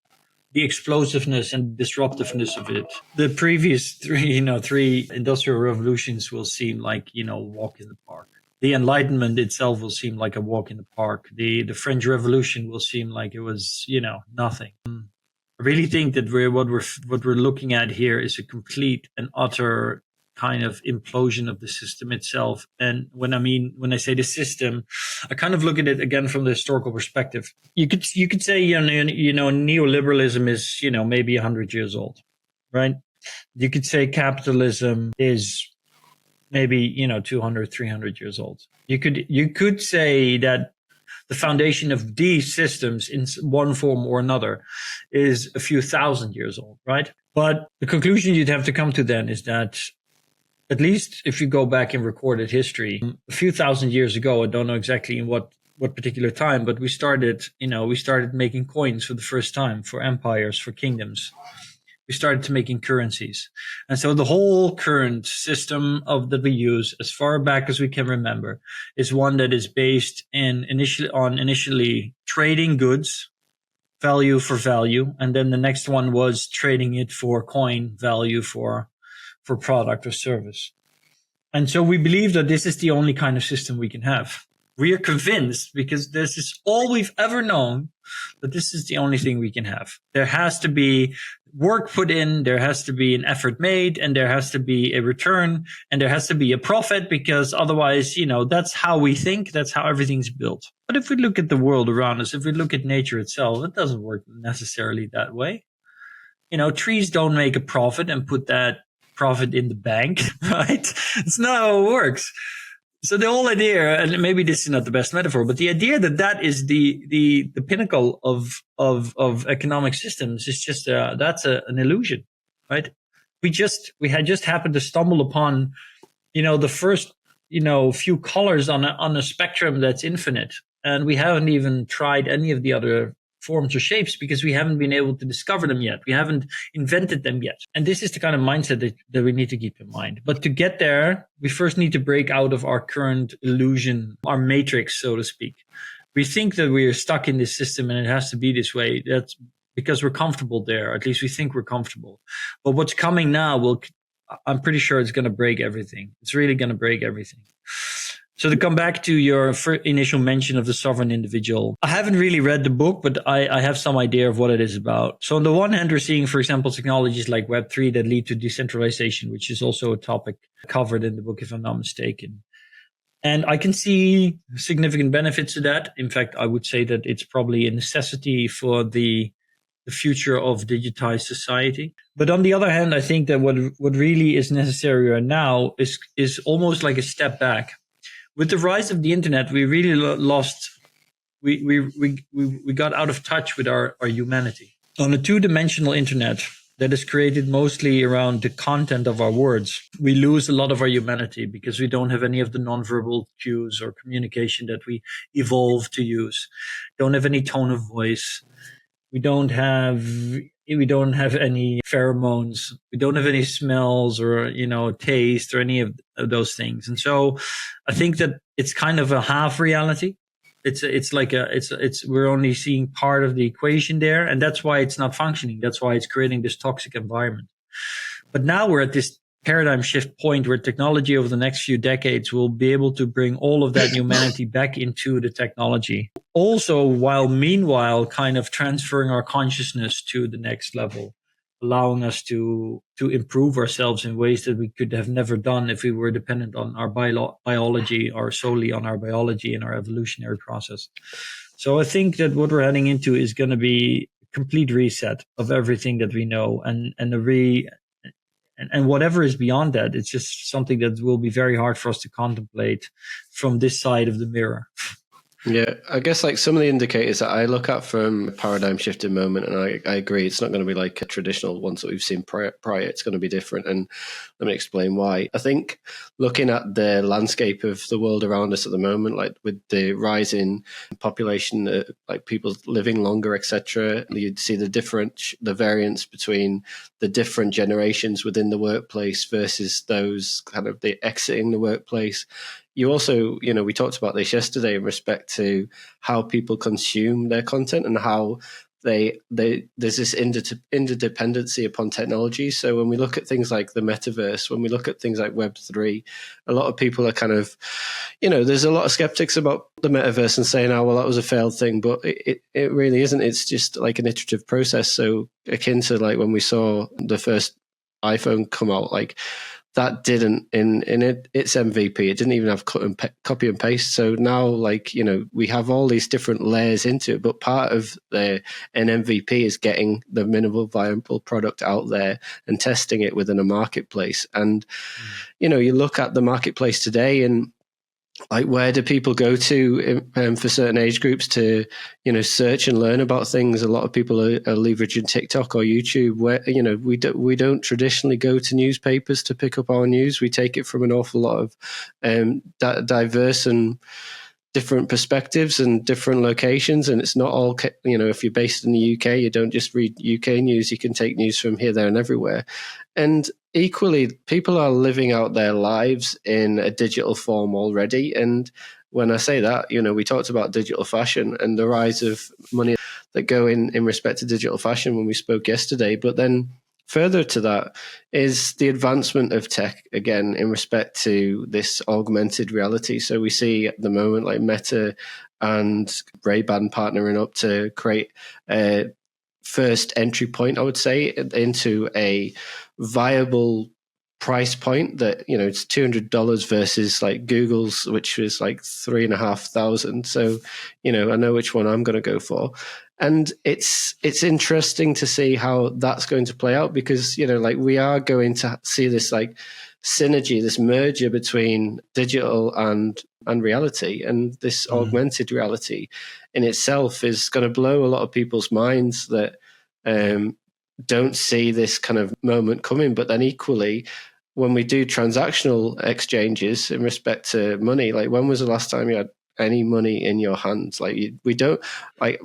Speaker 9: the explosiveness and disruptiveness of it, the previous three industrial revolutions will seem like, you know, walk in the park. The Enlightenment itself will seem like a walk in the park. The French Revolution will seem like it was, nothing. I really think that what we're looking at here is a complete and utter kind of implosion of the system itself. And when I say the system, I kind of look at it again from the historical perspective. You could say neoliberalism is maybe 100 years old, right? You could say capitalism is maybe 200, 300 years old. You could say that the foundation of these systems in one form or another is a few thousand years old, right? But the conclusion you'd have to come to then is that, at least if you go back in recorded history, a few thousand years ago, I don't know exactly in what particular time, but we started making coins for the first time, for empires, for kingdoms. We started making currencies. And so the whole current system that we use, as far back as we can remember, is one that is based initially trading goods, value for value. And then the next one was trading it for coin, value for product or service. And so we believe that this is the only kind of system we can have. We are convinced, because this is all we've ever known, that this is the only thing we can have. There has to be work put in, there has to be an effort made, and there has to be a return, and there has to be a profit, because otherwise, that's how we think, that's how everything's built. But if we look at the world around us, if we look at nature itself, it doesn't work necessarily that way. Trees don't make a profit and put that profit in the bank, right? It's not how it works. So the whole idea, and maybe this is not the best metaphor, but the idea that is the pinnacle of economic systems is just that's an illusion, right? We had just happened to stumble upon, the first few colors on a spectrum that's infinite, and we haven't even tried any of the other forms or shapes because we haven't been able to discover them yet. We haven't invented them yet. And this is the kind of mindset that we need to keep in mind. But to get there, we first need to break out of our current illusion, our matrix, so to speak. We think that we are stuck in this system and it has to be this way. That's because we're comfortable there. At least we think we're comfortable. But what's coming now I'm pretty sure it's going to break everything. It's really going to break everything. So to come back to your initial mention of the sovereign individual, I haven't really read the book, but I have some idea of what it is about. So on the one hand, we're seeing, for example, technologies like Web3 that lead to decentralization, which is also a topic covered in the book, if I'm not mistaken. And I can see significant benefits to that. In fact, I would say that it's probably a necessity for the future of digitized society. But on the other hand, I think that what really is necessary right now is almost like a step back. With the rise of the internet, we really lost, we got out of touch with our humanity. On a two-dimensional internet that is created mostly around the content of our words, we lose a lot of our humanity because we don't have any of the nonverbal cues or communication that we evolved to use. Don't have any tone of voice. We don't have any pheromones. We don't have any smells or, taste or any of those things. And so I think that it's kind of a half reality. We're only seeing part of the equation there. And that's why it's not functioning. That's why it's creating this toxic environment. But now we're at this paradigm shift point where technology over the next few decades will be able to bring all of that humanity back into the technology. Also, meanwhile kind of transferring our consciousness to the next level, allowing us to improve ourselves in ways that we could have never done if we were dependent on our biology or solely on our biology and our evolutionary process. So I think that what we're heading into is going to be a complete reset of everything that we know and whatever is beyond that, it's just something that will be very hard for us to contemplate from this side of the mirror.
Speaker 8: Yeah, I guess like some of the indicators that I look at from a paradigm shifting moment, and I agree, it's not going to be like a traditional ones that we've seen prior. It's going to be different. And let me explain why. I think looking at the landscape of the world around us at the moment, like with the rising population, like people living longer, etc., you'd see the variance between the different generations within the workplace versus those kind of the exiting the workplace. You also, we talked about this yesterday in respect to how people consume their content and how there's this interdependency upon technology. So when we look at things like the metaverse, when we look at things like Web3, a lot of people are kind of, there's a lot of skeptics about the metaverse and saying, oh, well, that was a failed thing, but it really isn't. It's just like an iterative process. So akin to like when we saw the first iPhone come out, like that didn't in its MVP, it didn't even have copy and paste. So now, like, we have all these different layers into it, but part of an MVP is getting the minimal viable product out there and testing it within a marketplace. And you look at the marketplace today, and like, where do people go to for certain age groups to, search and learn about things? A lot of people are leveraging TikTok or YouTube, where, we don't traditionally go to newspapers to pick up our news. We take it from an awful lot of diverse and different perspectives and different locations. And it's not all, if you're based in the UK, you don't just read UK news. You can take news from here, there, and everywhere. And equally, people are living out their lives in a digital form already. And when I say that, we talked about digital fashion and the rise of money that go in respect to digital fashion when we spoke yesterday. But then further to that is the advancement of tech, again, in respect to this augmented reality. So we see at the moment like Meta and Ray-Ban partnering up to create a first entry point, I would say, into a viable price point that, it's $200 versus like Google's, which was like $3,500. So, I know which one I'm going to go for. And it's interesting to see how that's going to play out, because, like, we are going to see this like synergy, this merger between digital and reality, and this augmented reality in itself is going to blow a lot of people's minds that don't see this kind of moment coming. But then equally, when we do transactional exchanges in respect to money, like, when was the last time you had any money in your hands? Like, we don't, like,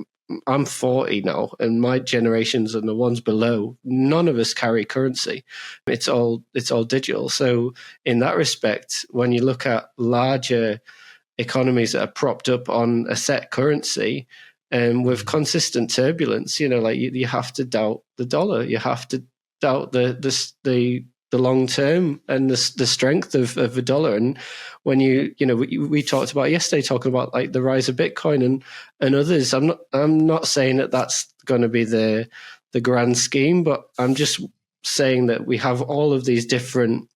Speaker 8: I'm 40 now, and my generations and the ones below, none of us carry currency. It's all digital. So in that respect, when you look at larger economies that are propped up on a set currency, with consistent turbulence, like, you have to doubt the dollar. You have to doubt the long term and the strength of the dollar. And when we talked about yesterday, talking about like the rise of Bitcoin and others, I'm not saying that that's going to be the grand scheme, but I'm just saying that we have all of these different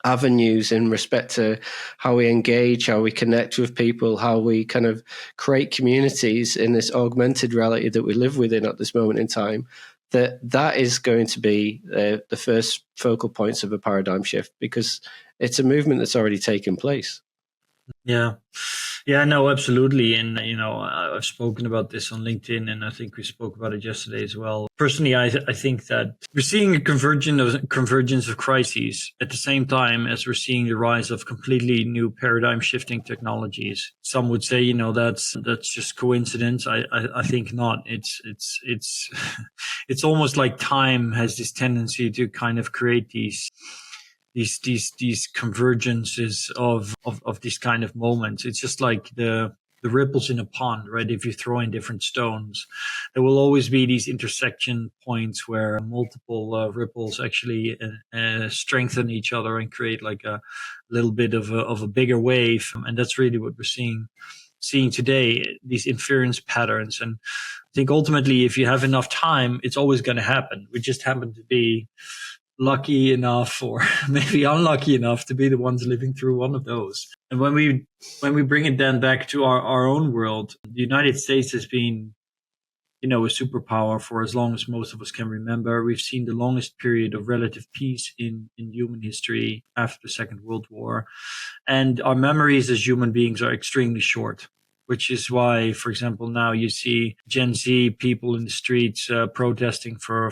Speaker 8: avenues in respect to how we engage, how we connect with people, how we kind of create communities in this augmented reality that we live within at this moment in time. That is going to be the first focal points of a paradigm shift, because it's a movement that's already taken place.
Speaker 9: Yeah, no, absolutely. And, I've spoken about this on LinkedIn, and I think we spoke about it yesterday as well. Personally, I think that we're seeing a convergence of crises at the same time as we're seeing the rise of completely new paradigm shifting technologies. Some would say, that's just coincidence. I think not. It's it's almost like time has this tendency to kind of create these convergences of these kind of moments. It's just like the ripples in a pond, right? If you throw in different stones, there will always be these intersection points where multiple ripples actually strengthen each other and create like a little bit of a bigger wave. And that's really what we're seeing today, these inference patterns. And I think ultimately, if you have enough time, it's always going to happen. We just happen to be lucky enough, or maybe unlucky enough, to be the ones living through one of those. And when we bring it then back to our own world, the United States has been, a superpower for as long as most of us can remember. We've seen the longest period of relative peace in human history after the Second World War. And our memories as human beings are extremely short, which is why, for example, now you see Gen Z people in the streets protesting for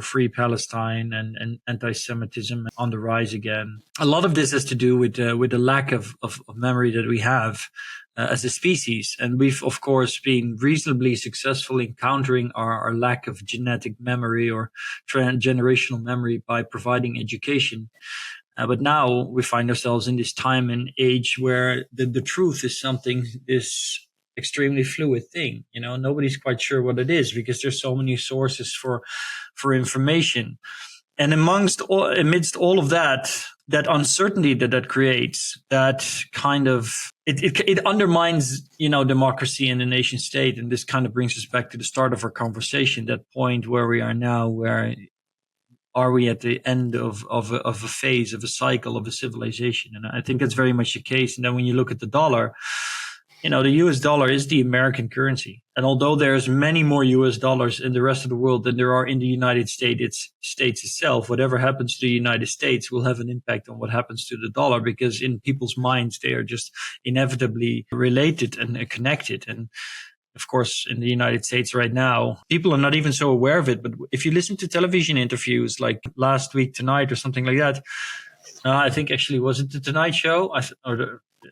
Speaker 9: free Palestine and anti-Semitism on the rise again. A lot of this has to do with the lack of memory that we have as a species. And we've, of course, been reasonably successful in countering our lack of genetic memory or generational memory by providing education. But now we find ourselves in this time and age where the truth is something, this extremely fluid thing. Nobody's quite sure what it is because there's so many sources for information. And amidst all of that uncertainty that creates, that kind of it undermines, democracy and the nation state. And this kind of brings us back to the start of our conversation, that point where we are now, where are we at the end of a phase, of a cycle, of a civilization? And I think that's very much the case. And then when you look at the dollar, the US dollar is the American currency. And although there's many more US dollars in the rest of the world than there are in the United States itself, whatever happens to the United States will have an impact on what happens to the dollar, because in people's minds, they are just inevitably related and connected. And of course, in the United States right now, people are not even so aware of it. But if you listen to television interviews like Last Week Tonight or something like that, I think actually, was it the Tonight Show?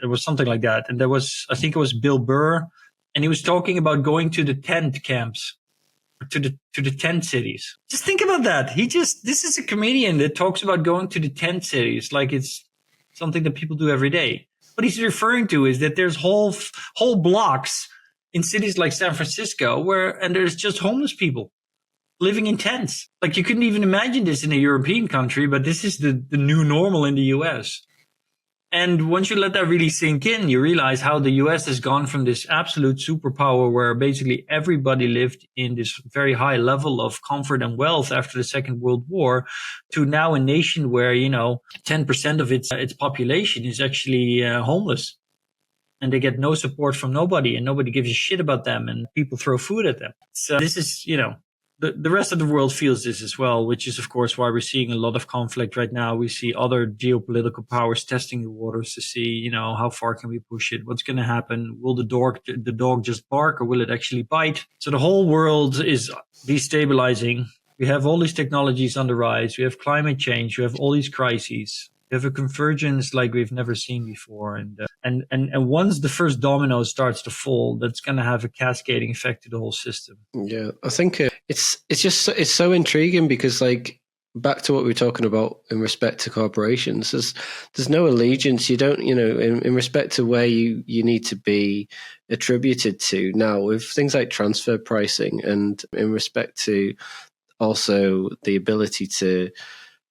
Speaker 9: It was something like that. And I think it was Bill Burr, and he was talking about going to the tent camps, to the tent cities. Just think about that. This is a comedian that talks about going to the tent cities like it's something that people do every day. What he's referring to is that there's whole blocks in cities like San Francisco and there's just homeless people living in tents. Like, you couldn't even imagine this in a European country, but this is the new normal in the US. And once you let that really sink in, you realize how the US has gone from this absolute superpower where basically everybody lived in this very high level of comfort and wealth after the Second World War, to now a nation where, 10% of its population is actually homeless. And they get no support from nobody, and nobody gives a shit about them, and people throw food at them. So this is, the rest of the world feels this as well, which is, of course, why we're seeing a lot of conflict right now. We see other geopolitical powers testing the waters to see, how far can we push it? What's going to happen? Will the dog just bark, or will it actually bite? So the whole world is destabilizing. We have all these technologies on the rise. We have climate change. We have all these crises. We have a convergence like we've never seen before. And once the first domino starts to fall, that's going to have a cascading effect to the whole system.
Speaker 8: Yeah, I think it's so intriguing because, like, back to what we were talking about in respect to corporations, there's no allegiance. You don't, in respect to where you need to be attributed to. Now, with things like transfer pricing, and in respect to also the ability to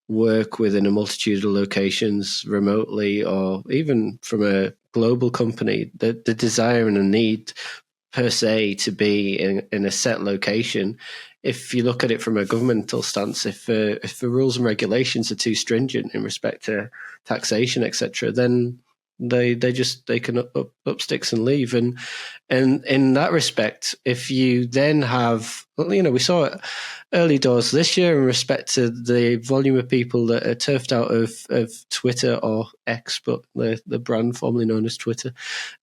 Speaker 8: work within a multitude of locations remotely, or even from a global company, the desire and the need per se to be in a set location. If you look at it from a governmental stance, if the rules and regulations are too stringent in respect to taxation, etc., then they can up sticks and leave. And in that respect, if you then have, we saw it early doors this year in respect to the volume of people that are turfed out of Twitter, or X, but the brand formerly known as Twitter.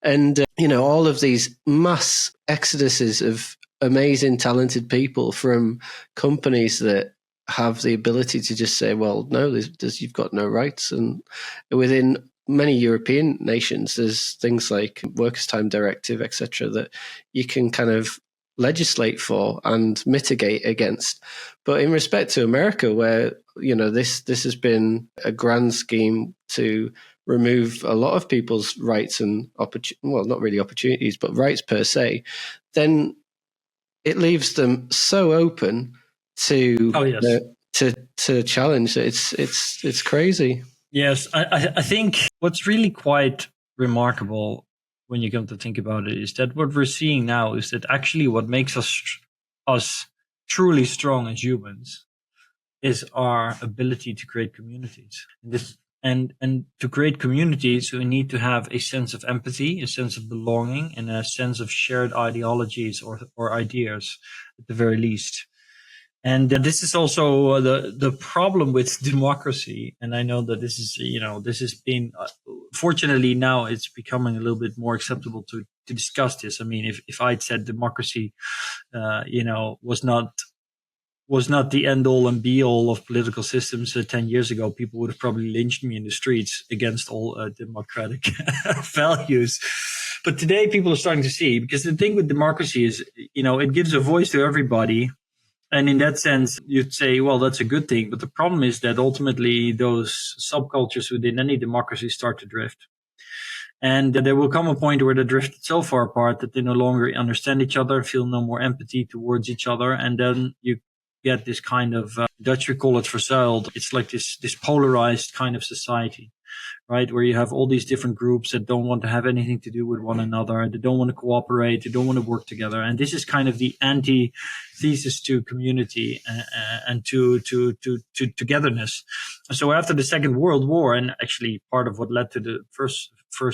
Speaker 8: And, all of these mass exoduses of amazing, talented people from companies that have the ability to just say, well, no, you've got no rights. And within many European nations, there's things like Workers' Time Directive, etc., that you can kind of legislate for and mitigate against. But in respect to America, where this has been a grand scheme to remove a lot of people's rights and not really opportunities, but rights per se, then it leaves them so open to to challenge. It's crazy.
Speaker 9: Yes, I think what's really quite remarkable when you come to think about it is that what we're seeing now is that actually what makes us truly strong as humans is our ability to create communities. And to create communities, we need to have a sense of empathy, a sense of belonging, and a sense of shared ideologies or ideas at the very least. And this is also the problem with democracy. And I know that this has been, fortunately now it's becoming a little bit more acceptable to discuss this. I mean, if I'd said democracy, was not the end all and be all of political systems 10 years ago, people would have probably lynched me in the streets against all democratic values. But today people are starting to see, because the thing with democracy is, it gives a voice to everybody. And in that sense, you'd say, well, that's a good thing. But the problem is that ultimately those subcultures within any democracy start to drift. And there will come a point where they drifted so far apart that they no longer understand each other, feel no more empathy towards each other. And then you get this kind of, Dutch we call it verzuild. It's like this polarized kind of society, right? Where you have all these different groups that don't want to have anything to do with one another. They don't want to cooperate. They don't want to work together. And this is kind of the antithesis to community and to togetherness. So after the Second World War, and actually part of what led to the First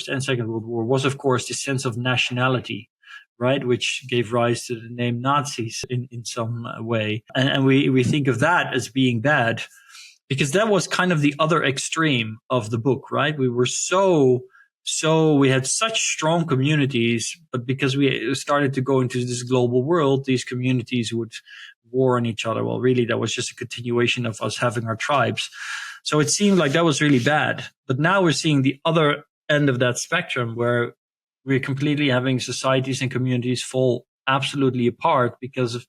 Speaker 9: and Second World War was, of course, this sense of nationality, right, which gave rise to the name Nazis in some way. And we think of that as being bad, because that was kind of the other extreme of the book, right? We were we had such strong communities, but because we started to go into this global world, these communities would war on each other. Well, really, that was just a continuation of us having our tribes. So it seemed like that was really bad. But now we're seeing the other end of that spectrum, where we're completely having societies and communities fall absolutely apart because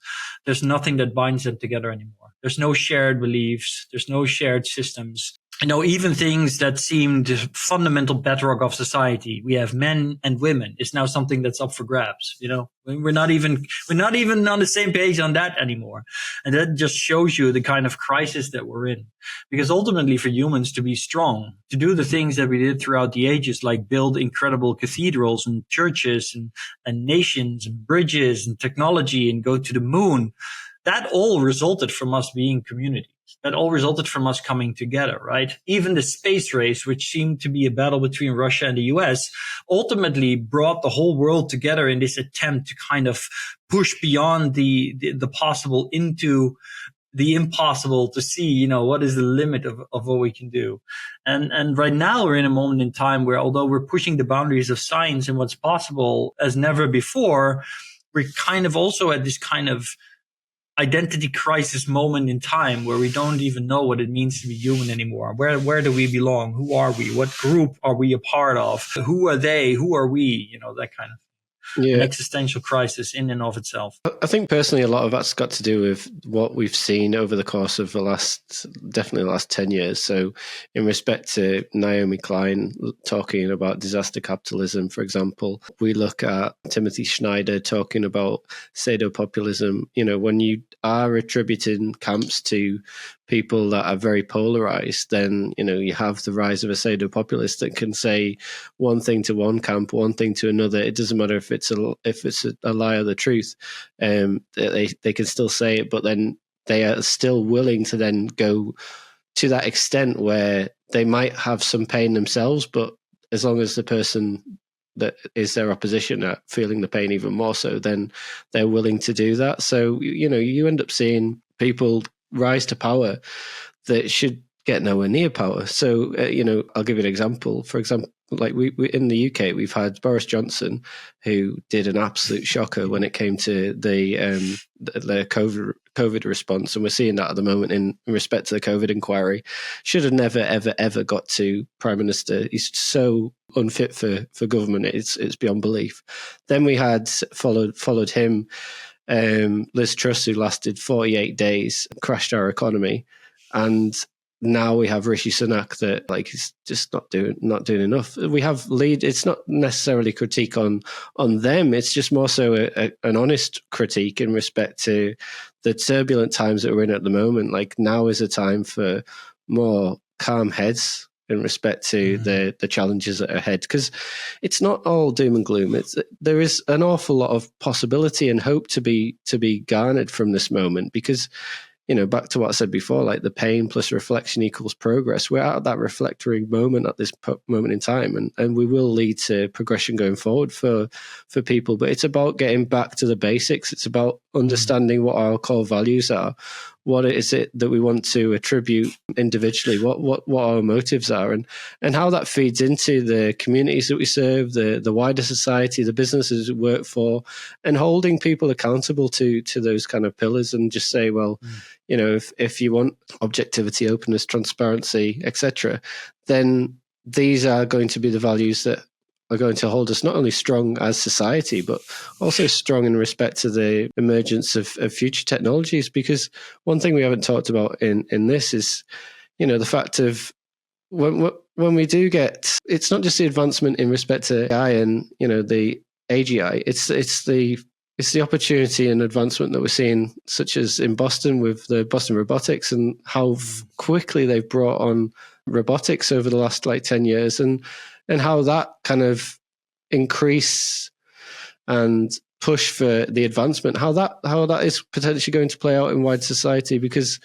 Speaker 9: there's nothing that binds them together anymore. There's no shared beliefs. There's no shared systems. Even things that seemed fundamental bedrock of society. We have men and women. It's now something that's up for grabs. We're not even on the same page on that anymore. And that just shows you the kind of crisis that we're in. Because ultimately, for humans to be strong, to do the things that we did throughout the ages, like build incredible cathedrals and churches and nations and bridges and technology and go to the moon, that all resulted from us being communities. That all resulted from us coming together, right? Even the space race, which seemed to be a battle between Russia and the US, ultimately brought the whole world together in this attempt to kind of push beyond the possible into the impossible, to see, what is the limit of what we can do. And right now we're in a moment in time where, although we're pushing the boundaries of science and what's possible as never before, we're kind of also at this kind of identity crisis moment in time where we don't even know what it means to be human anymore. Where do we belong? Who are we? What group are we a part of? Who are they? Who are we? That kind of an existential crisis in and of itself.
Speaker 8: I think personally, a lot of that's got to do with what we've seen over the course of the last 10 years. So in respect to Naomi Klein talking about disaster capitalism, for example, we look at Timothy Schneider talking about pseudo-populism. When you are attributing camps to people that are very polarized, then you have the rise of a pseudo-populist that can say one thing to one camp, one thing to another. It doesn't matter if it's a lie or the truth. They can still say it, but then they are still willing to then go to that extent where they might have some pain themselves, but as long as the person that is their opposition are feeling the pain even more so, then they're willing to do that. So you end up seeing people rise to power that should get nowhere near power. So, I'll give you an example. For example, like we in the UK, we've had Boris Johnson, who did an absolute shocker when it came to the COVID response. And we're seeing that at the moment in respect to the COVID inquiry. Should have never, ever, ever got to Prime Minister. He's so unfit for government. It's beyond belief. Then we had followed him, Liz Truss, who lasted 48 days, crashed our economy, and now we have Rishi Sunak that is just not doing enough. We have it's not necessarily critique on them. It's just more so an honest critique in respect to the turbulent times that we're in at the moment. Like, now is a time for more calm heads in respect to the challenges that are ahead, because it's not all doom and gloom. There is an awful lot of possibility and hope to be garnered from this moment, because back to what I said before, like the pain plus reflection equals progress. We're at that reflectory moment at this moment in time, and we will lead to progression going forward for people. But it's about getting back to the basics. It's about understanding what our core values are. What is it that we want to attribute individually? What our motives are, and how that feeds into the communities that we serve, the wider society, the businesses we work for, and holding people accountable to those kind of pillars, and just say, well, if you want objectivity, openness, transparency, etc., then these are going to be the values that are going to hold us not only strong as society, but also strong in respect to the emergence of future technologies. Because one thing we haven't talked about in this is, the fact of when when we do get, it's not just the advancement in respect to AI and, the AGI, it's the opportunity and advancement that we're seeing, such as in Boston with the Boston Robotics, and how quickly they've brought on robotics over the last 10 years, and how that kind of increase and push for the advancement, how that is potentially going to play out in wide society, because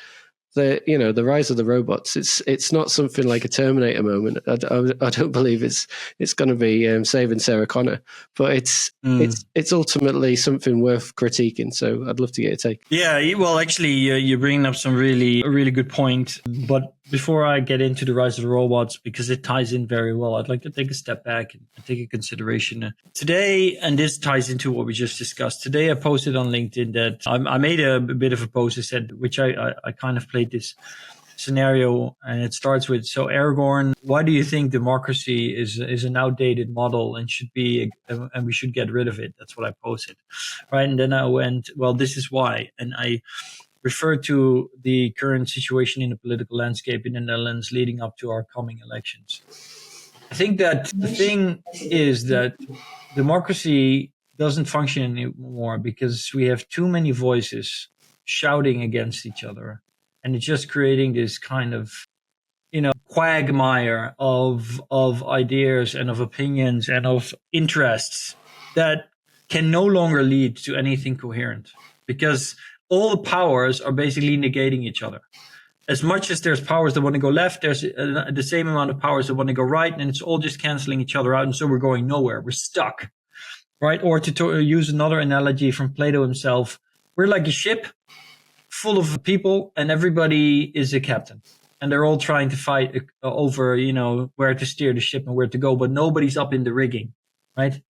Speaker 8: the rise of the robots, it's not something like a Terminator moment. I don't believe it's going to be saving Sarah Connor, but it's ultimately something worth critiquing. So I'd love to get a take.
Speaker 9: Yeah, well, actually, you're bringing up some really good point. But before I get into the rise of the robots, because it ties in very well, I'd like to take a step back and take a consideration today. And this ties into what we just discussed. Today, I posted on LinkedIn that I made a bit of a post. I said, which I kind of played this scenario, and it starts with, so Aragorn, why do you think democracy is an outdated model and we should get rid of it? That's what I posted, right? And then I went, well, this is why, and I referred to the current situation in the political landscape in the Netherlands leading up to our coming elections. I think that the thing is that democracy doesn't function anymore because we have too many voices shouting against each other. And it's just creating this kind of, quagmire of ideas and of opinions and of interests that can no longer lead to anything coherent, because all the powers are basically negating each other. As much as there's powers that want to go left, there's the same amount of powers that want to go right, and it's all just canceling each other out. And so we're going nowhere. We're stuck, right? Or to use another analogy from Plato himself, we're like a ship full of people, and everybody is a captain, and they're all trying to fight over, where to steer the ship and where to go, but nobody's up in the rigging, right?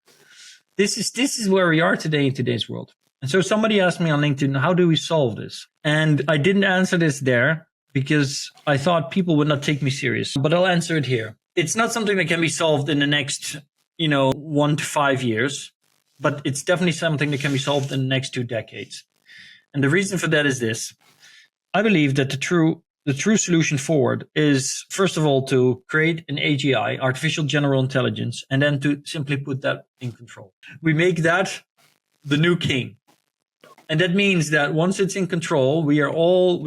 Speaker 9: This is where we are today in today's world. And so somebody asked me on LinkedIn, how do we solve this? And I didn't answer this there because I thought people would not take me serious, but I'll answer it here. It's not something that can be solved in the next, 1 to 5 years, but it's definitely something that can be solved in the next 2 decades. And the reason for that is this. I believe that the true solution forward is, first of all, to create an AGI, artificial general intelligence, and then to simply put that in control. We make that the new king. And that means that once it's in control, we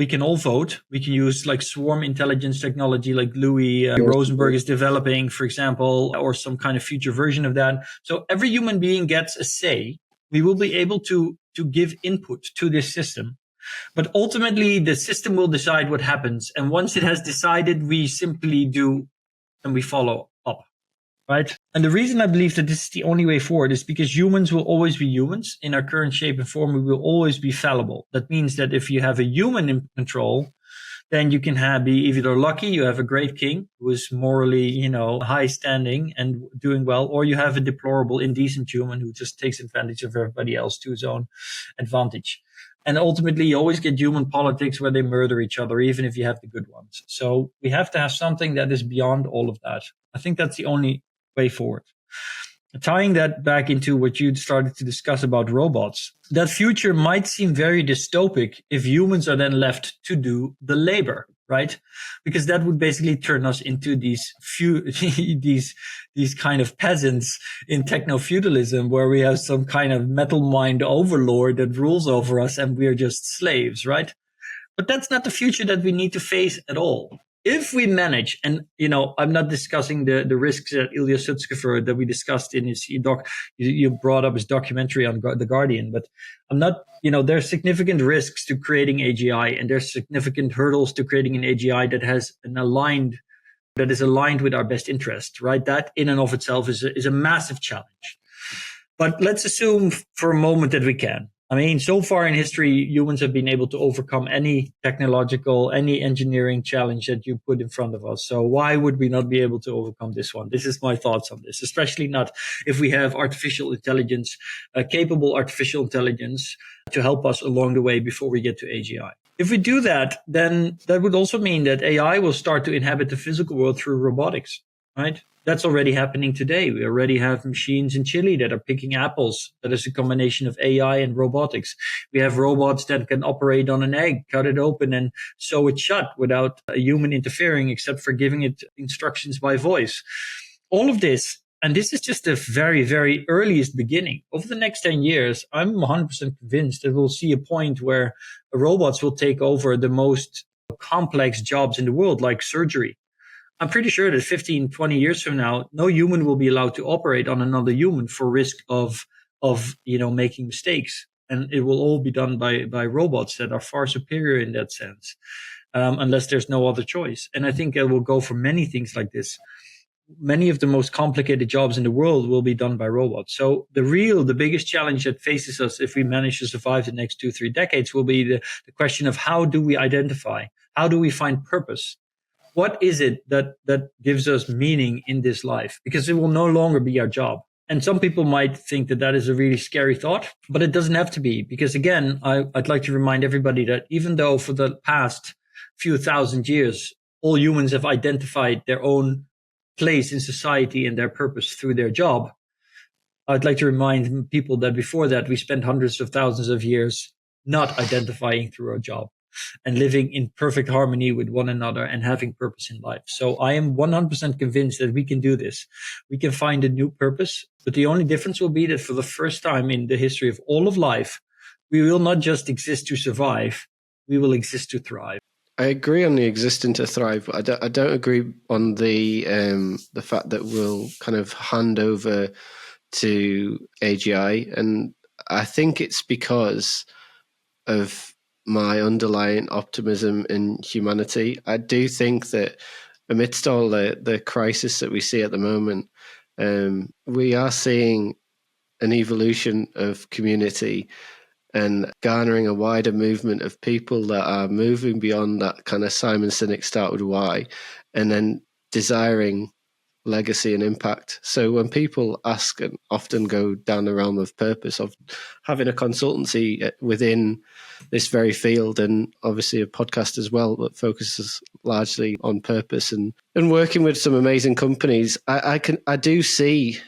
Speaker 9: can all vote. We can use swarm intelligence technology like Louis Rosenberg is developing, for example, or some kind of future version of that. So every human being gets a say. We will be able to give input to this system. But ultimately, the system will decide what happens. And once it has decided, we simply do and we follow up. Right? And the reason I believe that this is the only way forward is because humans will always be humans. In our current shape and form, we will always be fallible. That means that if you have a human in control, then you can be either lucky, you have a great king who is morally, high standing and doing well, or you have a deplorable, indecent human who just takes advantage of everybody else to his own advantage. And ultimately, you always get human politics where they murder each other, even if you have the good ones. So we have to have something that is beyond all of that. I think that's the only way forward. Tying that back into what you started to discuss about robots, that future might seem very dystopic if humans are then left to do the labor, right? Because that would basically turn us into these kind of peasants in techno-feudalism, where we have some kind of metal mind overlord that rules over us and we're just slaves, right? But that's not the future that we need to face at all. If we manage, and I'm not discussing the risks that Ilya Sutskever that we discussed in his doc. You brought up his documentary on The Guardian, but I'm not. There's significant risks to creating AGI, and there's significant hurdles to creating an AGI that is aligned with our best interest. Right? That in and of itself is a massive challenge. But let's assume for a moment that we can. I mean, so far in history, humans have been able to overcome any technological, any engineering challenge that you put in front of us. So why would we not be able to overcome this one? This is my thoughts on this, especially not if we have artificial intelligence, capable artificial intelligence to help us along the way before we get to AGI. If we do that, then that would also mean that AI will start to inhabit the physical world through robotics. right? That's already happening today. We already have machines in Chile that are picking apples. That is a combination of AI and robotics. We have robots that can operate on an egg, cut it open and sew it shut without a human interfering, except for giving it instructions by voice. All of this, and this is just the very, very earliest beginning. Over the next 10 years, I'm 100% convinced that we'll see a point where robots will take over the most complex jobs in the world, like surgery. I'm pretty sure that 15, 20 years from now, no human will be allowed to operate on another human for risk of making mistakes. And it will all be done by robots that are far superior in that sense, unless there's no other choice. And I think it will go for many things like this. Many of the most complicated jobs in the world will be done by robots. So the biggest challenge that faces us if we manage to survive the next 2-3 decades will be the question of how do we identify? How do we find purpose? What is it that gives us meaning in this life? Because it will no longer be our job. And some people might think that that is a really scary thought, but it doesn't have to be. Because again, I'd like to remind everybody that even though for the past few thousand years, all humans have identified their own place in society and their purpose through their job, I'd like to remind people that before that, we spent hundreds of thousands of years not identifying through our job and living in perfect harmony with one another and having purpose in life. So I am 100% convinced that we can do this. We can find a new purpose, but the only difference will be that for the first time in the history of all of life, we will not just exist to survive, we will exist to thrive.
Speaker 8: I agree on the existing to thrive, but I don't agree on the fact that we'll kind of hand over to AGI. And I think it's because of my underlying optimism in humanity. I do think that amidst all the crisis that we see at the moment, we are seeing an evolution of community and garnering a wider movement of people that are moving beyond that kind of Simon Sinek start with why, and then desiring legacy and impact. So when people ask and often go down the realm of purpose, of having a consultancy within this very field, and obviously a podcast as well that focuses largely on purpose and working with some amazing companies, I do see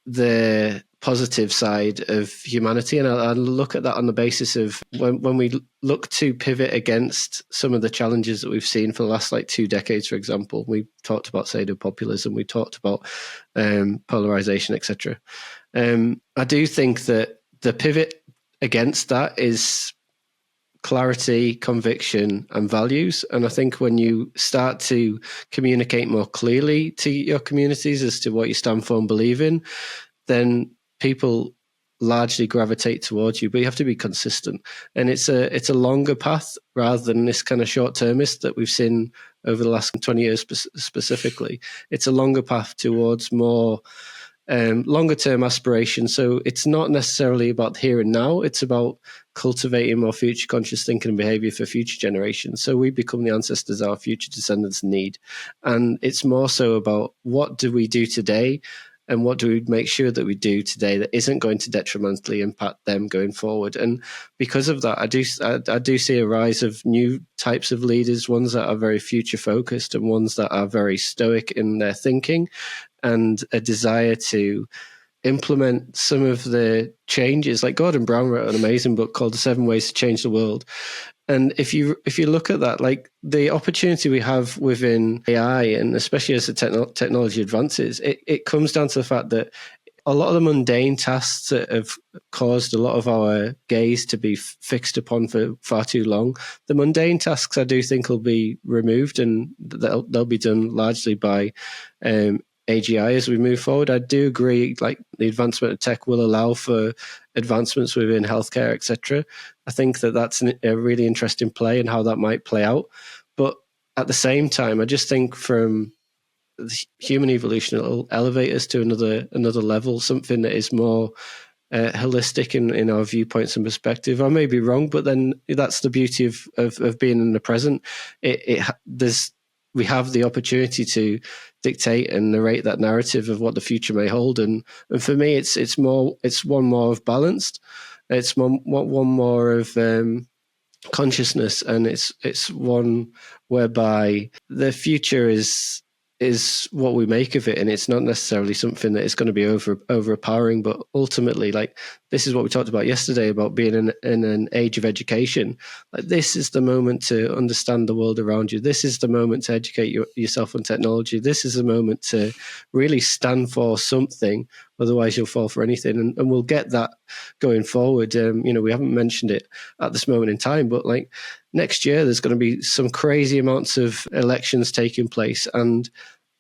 Speaker 8: the positive side of humanity, and I look at that on the basis of when we look to pivot against some of the challenges that we've seen for the last 2 decades. For example, we talked about pseudo-populism, we talked about polarization, etc. I do think that the pivot against that is clarity, conviction, and values. And I think when you start to communicate more clearly to your communities as to what you stand for and believe in, then people largely gravitate towards you. But you have to be consistent, and it's a longer path rather than this kind of short-termist that we've seen over the last 20 years specifically. It's a longer path towards more longer term aspirations. So it's not necessarily about here and now, it's about cultivating more future conscious thinking and behavior for future generations. So we become the ancestors our future descendants need. And it's more so about what do we do today and what do we make sure that we do today that isn't going to detrimentally impact them going forward. And because of that, I do see a rise of new types of leaders, ones that are very future focused and ones that are very stoic in their thinking, and a desire to implement some of the changes. Like Gordon Brown wrote an amazing book called The 7 Ways to Change the World. And if you look at that, like the opportunity we have within AI, and especially as the technology advances, it comes down to the fact that a lot of the mundane tasks that have caused a lot of our gaze to be fixed upon for far too long, the mundane tasks I do think will be removed, and they'll be done largely by AGI as we move forward. I do agree, like the advancement of tech will allow for advancements within healthcare, etc. I think that that's a really interesting play and how that might play out. But at the same time, I just think from human evolution, it'll elevate us to another level, something that is more holistic in our viewpoints and perspective. I may be wrong, but then that's the beauty of being in the present. We have the opportunity to dictate and narrate that narrative of what the future may hold, and for me, it's one more of balanced. It's one more of consciousness, and it's one whereby the future is is what we make of it, and it's not necessarily something that is going to be overpowering. But ultimately, like, this is what we talked about yesterday about being in an age of education. Like, this is the moment to understand the world around you. This is the moment to educate yourself on technology. This is the moment to really stand for something. Otherwise, you'll fall for anything, and we'll get that going forward. We haven't mentioned it at this moment in time, but like, next year, there's going to be some crazy amounts of elections taking place, and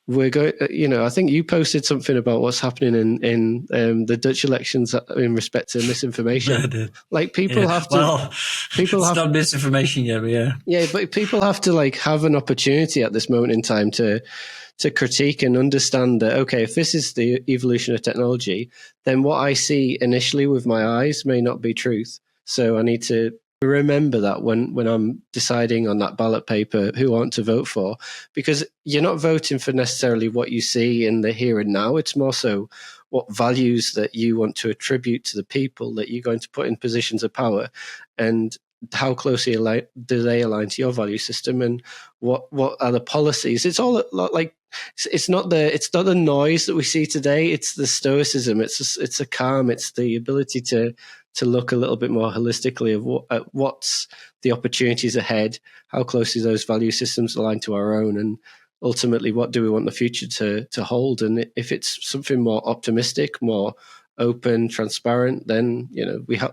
Speaker 8: we're going. I think you posted something about what's happening in the Dutch elections in respect to misinformation.
Speaker 9: I did.
Speaker 8: Like, people have to.
Speaker 9: Well,
Speaker 8: people
Speaker 9: it's
Speaker 8: have
Speaker 9: not misinformation yet, but yeah.
Speaker 8: Yeah, but people have to like have an opportunity at this moment in time to critique and understand that, okay, if this is the evolution of technology, then what I see initially with my eyes may not be truth. So I need to remember that when I'm deciding on that ballot paper who I want to vote for, because you're not voting for necessarily what you see in the here and now. It's more so what values that you want to attribute to the people that you're going to put in positions of power, and how closely do they align to your value system, and what are the policies. It's all like, it's not the noise that we see today. It's the stoicism. It's a calm. It's the ability to look a little bit more holistically of what's the opportunities ahead, how closely those value systems align to our own, and ultimately what do we want the future to hold. And if it's something more optimistic, more open, transparent, then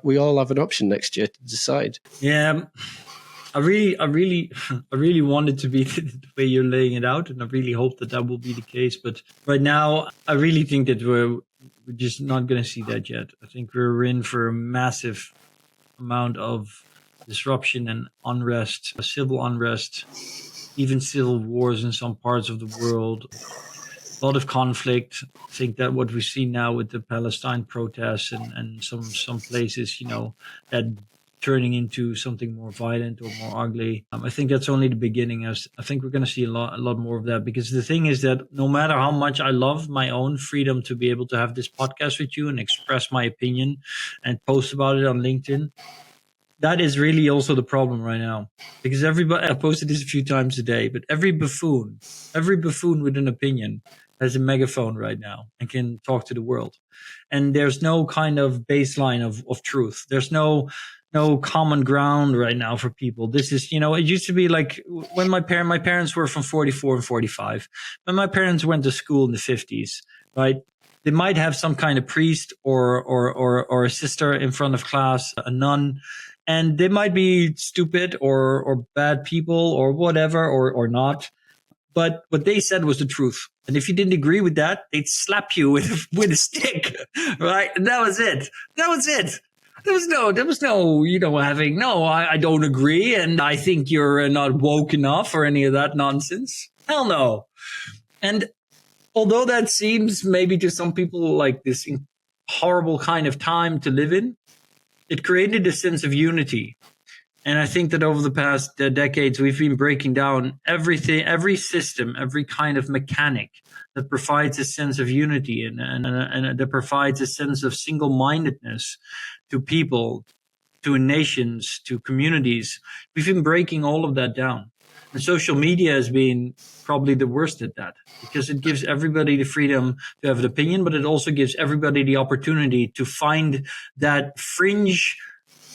Speaker 8: we all have an option next year to decide.
Speaker 9: Yeah, I really want it to be the way you're laying it out, and I really hope that will be the case. But right now, I really think that we're just not going to see that yet. I think we're in for a massive amount of disruption and unrest, civil unrest, even civil wars in some parts of the world. A lot of conflict. I think that what we see now with the Palestine protests and some places, that turning into something more violent or more ugly. I think that's only the beginning. I think we're going to see a lot more of that, because the thing is that no matter how much I love my own freedom to be able to have this podcast with you and express my opinion and post about it on LinkedIn, that is really also the problem right now. Because everybody, I posted this a few times today, but every buffoon with an opinion has a megaphone right now and can talk to the world. And there's no kind of baseline of truth. There's no common ground right now for people. This is, it used to be like when my parents were from 44 and 45. When my parents went to school in the 50s, right? They might have some kind of priest or a sister in front of class, a nun, and they might be stupid or bad people or whatever or not. But what they said was the truth. And if you didn't agree with that, they'd slap you with a stick, right? And that was it. There was no, I don't agree, and I think you're not woke enough or any of that nonsense. Hell no. And although that seems maybe to some people like this horrible kind of time to live in, it created a sense of unity. And I think that over the past decades, we've been breaking down everything, every system, every kind of mechanic that provides a sense of unity and that provides a sense of single-mindedness to people, to nations, to communities. We've been breaking all of that down. And social media has been probably the worst at that, because it gives everybody the freedom to have an opinion, but it also gives everybody the opportunity to find that fringe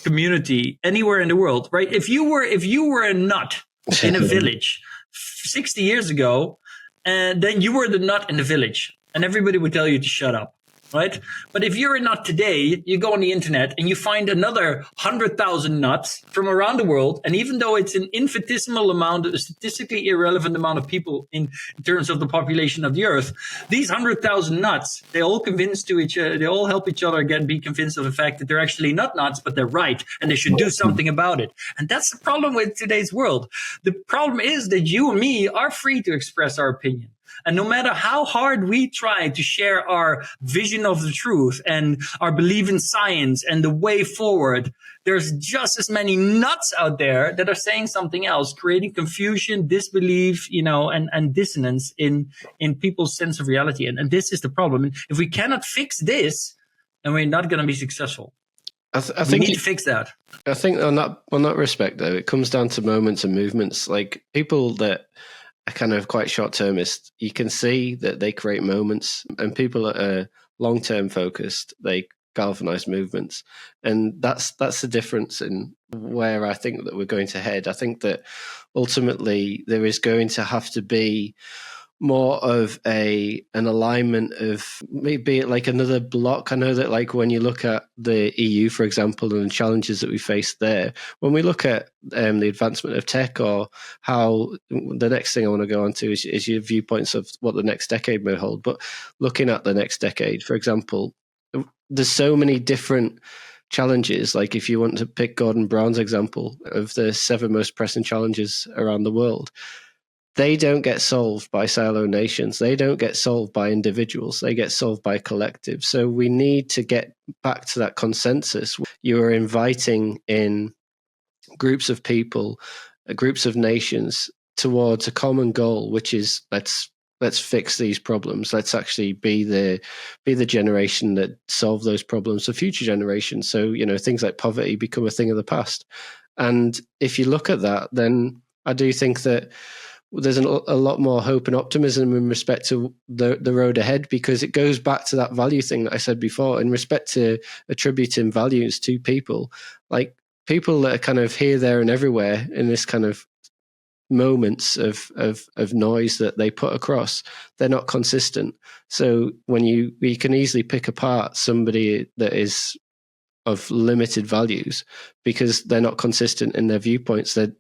Speaker 9: community anywhere in the world, right? If you were a nut in a village 60 years ago, and then you were the nut in the village, and everybody would tell you to shut up, right? But if you're a nut today, you go on the internet and you find another 100,000 nuts from around the world, and even though it's an infinitesimal amount, a statistically irrelevant amount of people in terms of the population of the earth, these 100,000 nuts, they all help each other be convinced of the fact that they're actually not nuts, but they're right, and they should do something about it. And that's the problem with today's world. The problem is that you and me are free to express our opinion. And no matter how hard we try to share our vision of the truth and our belief in science and the way forward, there's just as many nuts out there that are saying something else, creating confusion, disbelief, and dissonance in people's sense of reality. And this is the problem. If we cannot fix this, then we're not going to be successful. I think we need to fix that.
Speaker 8: I think on that respect, though, it comes down to moments and movements. Like, people that kind of quite short-termist, you can see that they create moments, and people that are long-term focused, they galvanize movements. And that's the difference in where I think that we're going to head. I think that ultimately there is going to have to be more of an alignment of maybe like another block. I know that like when you look at the EU, for example, and the challenges that we face there, when we look at the advancement of tech, or how the next thing I want to go on to is your viewpoints of what the next decade may hold. But looking at the next decade, for example, there's so many different challenges. Like if you want to pick Gordon Brown's example of the 7 most pressing challenges around the world, they don't get solved by silo nations. They don't get solved by individuals. They get solved by collectives. So we need to get back to that consensus. You are inviting in groups of people, groups of nations towards a common goal, which is let's fix these problems. Let's actually be the generation that solve those problems for future generations. So, things like poverty become a thing of the past. And if you look at that, then I do think that there's a lot more hope and optimism in respect to the road ahead, because it goes back to that value thing that I said before in respect to attributing values to people. Like people that are kind of here, there, and everywhere in this kind of moments of noise that they put across, they're not consistent. So when you can easily pick apart somebody that is of limited values because they're not consistent in their viewpoints. They're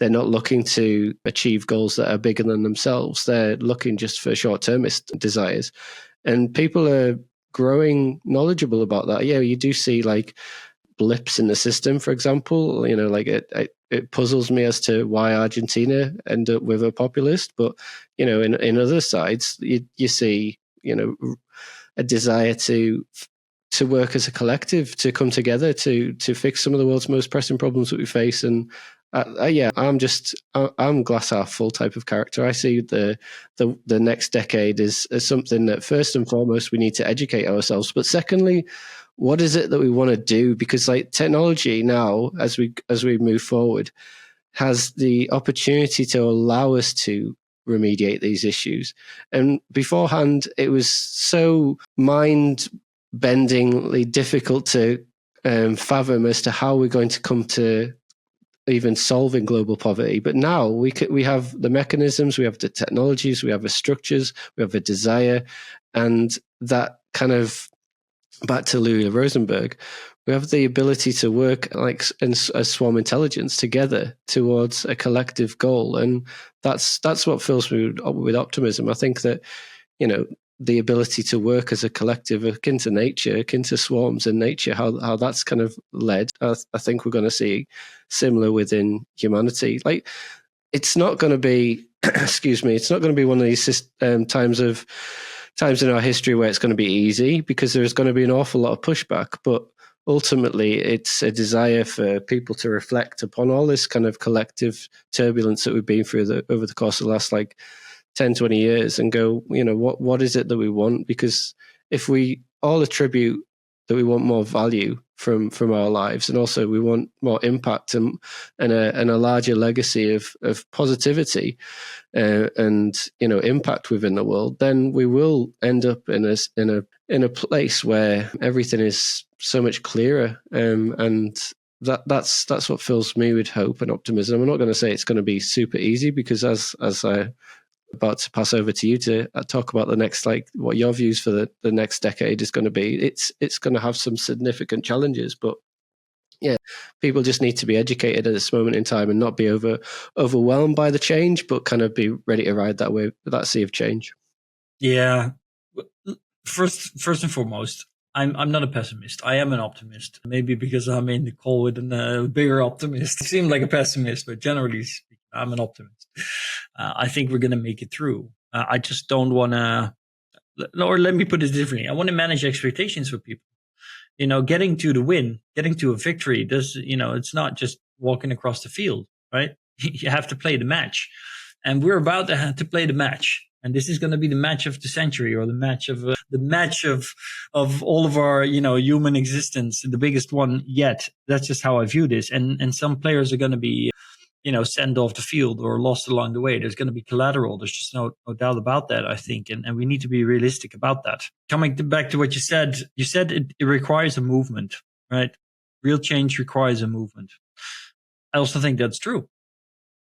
Speaker 8: not looking to achieve goals that are bigger than themselves. They're looking just for short-termist desires. And people are growing knowledgeable about that. Yeah, you do see like blips in the system, for example. Like it puzzles me as to why Argentina end up with a populist. But, in other sides, you see, a desire to work as a collective, to come together to fix some of the world's most pressing problems that we face. And I'm glass half full type of character. I see the next decade as something that first and foremost we need to educate ourselves, but secondly, what is it that we want to do? Because like technology now, as we move forward, has the opportunity to allow us to remediate these issues. And beforehand, it was so mind-bendingly difficult to fathom as to how we're going to come to even solving global poverty. But now we have the mechanisms, we have the technologies, we have the structures, we have the desire, and that kind of, back to Louis Rosenberg, we have the ability to work like in a swarm intelligence together towards a collective goal. And that's what fills me with optimism. I think that, the ability to work as a collective akin to nature, akin to swarms in nature, how that's kind of led, I think we're going to see similar within humanity. Like, it's not going to be, it's not going to be one of these times in our history where it's going to be easy, because there's going to be an awful lot of pushback. But ultimately, it's a desire for people to reflect upon all this kind of collective turbulence that we've been through over the course of the last 10, 20 years, and go, what is it that we want? Because if we all attribute that we want more value from our lives, and also we want more impact and a larger legacy of positivity and impact within the world, then we will end up in a place where everything is so much clearer. And that's what fills me with hope and optimism. I'm not going to say it's going to be super easy, because as I about to pass over to you to talk about the next, what your views for the next decade is going to be. It's going to have some significant challenges, but yeah, people just need to be educated at this moment in time and not be overwhelmed by the change, but kind of be ready to ride that wave, that sea of change.
Speaker 9: Yeah. First and foremost, I'm not a pessimist. I am an optimist. Maybe because I'm in the call with a bigger optimist. I seem like a pessimist, but generally speaking, I'm an optimist. I think we're going to make it through. I just don't want to, or let me put it differently. I want to manage expectations for people. Getting to the win, getting to a victory, it's not just walking across the field, right? You have to play the match. And we're about to have to play the match. And this is going to be the match of the century, or the match of all of our, human existence, the biggest one yet. That's just how I view this. And some players are going to be, sent off the field or lost along the way. There's going to be collateral. There's just no doubt about that, I think. And we need to be realistic about that. Coming back to what you said it requires a movement, right? Real change requires a movement. I also think that's true.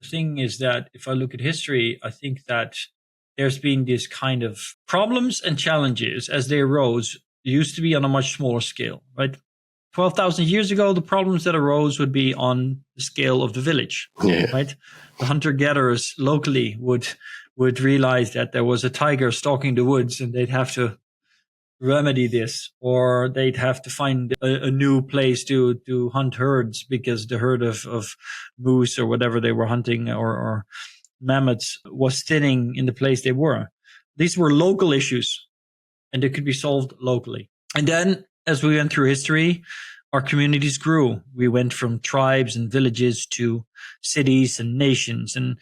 Speaker 9: The thing is that if I look at history, I think that there's been this kind of problems and challenges as they arose used to be on a much smaller scale, right? 12,000 years ago, the problems that arose would be on the scale of the village, right? The hunter-gatherers locally would realize that there was a tiger stalking the woods and they'd have to remedy this, or they'd have to find a new place to hunt herds because the herd of moose or whatever they were hunting or mammoths was thinning in the place they were. These were local issues and they could be solved locally. And then as we went through history, our communities grew. We went from tribes and villages to cities and nations, and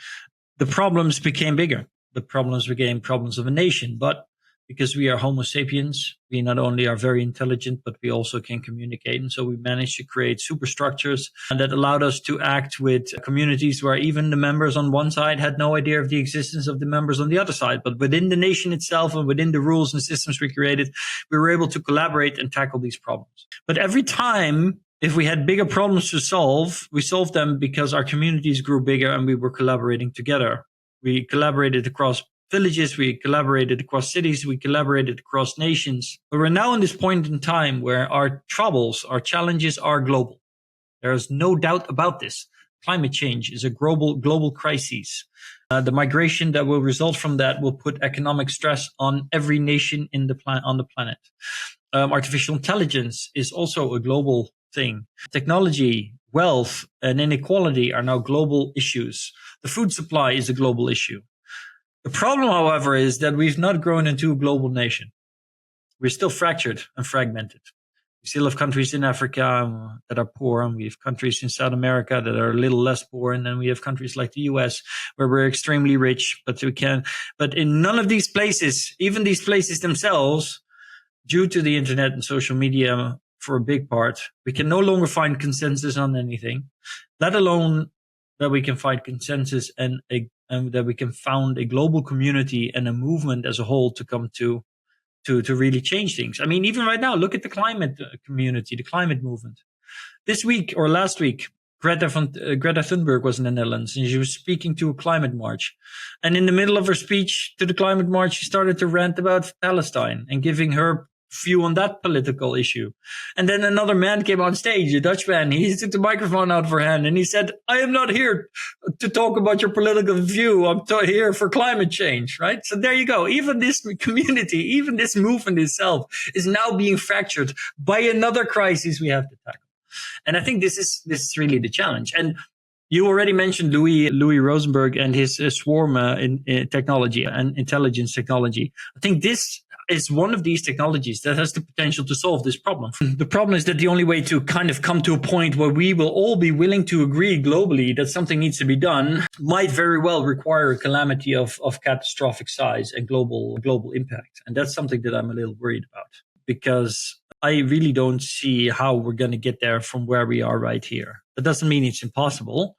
Speaker 9: the problems became bigger. The problems became problems of a nation. But because we are Homo sapiens, we not only are very intelligent, but we also can communicate. And so we managed to create superstructures that allowed us to act with communities where even the members on one side had no idea of the existence of the members on the other side. But within the nation itself and within the rules and systems we created, we were able to collaborate and tackle these problems. But every time, if we had bigger problems to solve, we solved them because our communities grew bigger and we were collaborating together. We collaborated across villages, we collaborated across cities, we collaborated across nations. But we're now in this point in time where our troubles, our challenges are global. There is no doubt about this. Climate change is a global crisis. The migration that will result from that will put economic stress on every nation on the planet. Artificial intelligence is also a global thing. Technology, wealth, and inequality are now global issues. The food supply is a global issue. The problem, however, is that we've not grown into a global nation. We're still fractured and fragmented. We still have countries in Africa that are poor, and we have countries in South America that are a little less poor, and then we have countries like the US where we're extremely rich, but in none of these places, even these places themselves, due to the internet and social media for a big part, we can no longer find consensus on anything, let alone that we can find consensus and that we can found a global community and a movement as a whole to come to really change things. I mean, even right now, look at the climate community, the climate movement. This week or last week, Greta Thunberg was in the Netherlands and she was speaking to a climate march. And in the middle of her speech to the climate march, she started to rant about Palestine and giving her view on that political issue. And then another man came on stage, a Dutch man. He took the microphone out of her hand and he said, I am not here to talk about your political view. I'm here for climate change, right? So there you go. Even this community, even this movement itself is now being fractured by another crisis we have to tackle. And I think this is really the challenge. And you already mentioned Louis Rosenberg and his swarm in technology and intelligence technology. I think this is one of these technologies that has the potential to solve this problem. The problem is that the only way to kind of come to a point where we will all be willing to agree globally that something needs to be done might very well require a calamity of catastrophic size and global impact. And that's something that I'm a little worried about, because I really don't see how we're going to get there from where we are right here. That doesn't mean it's impossible.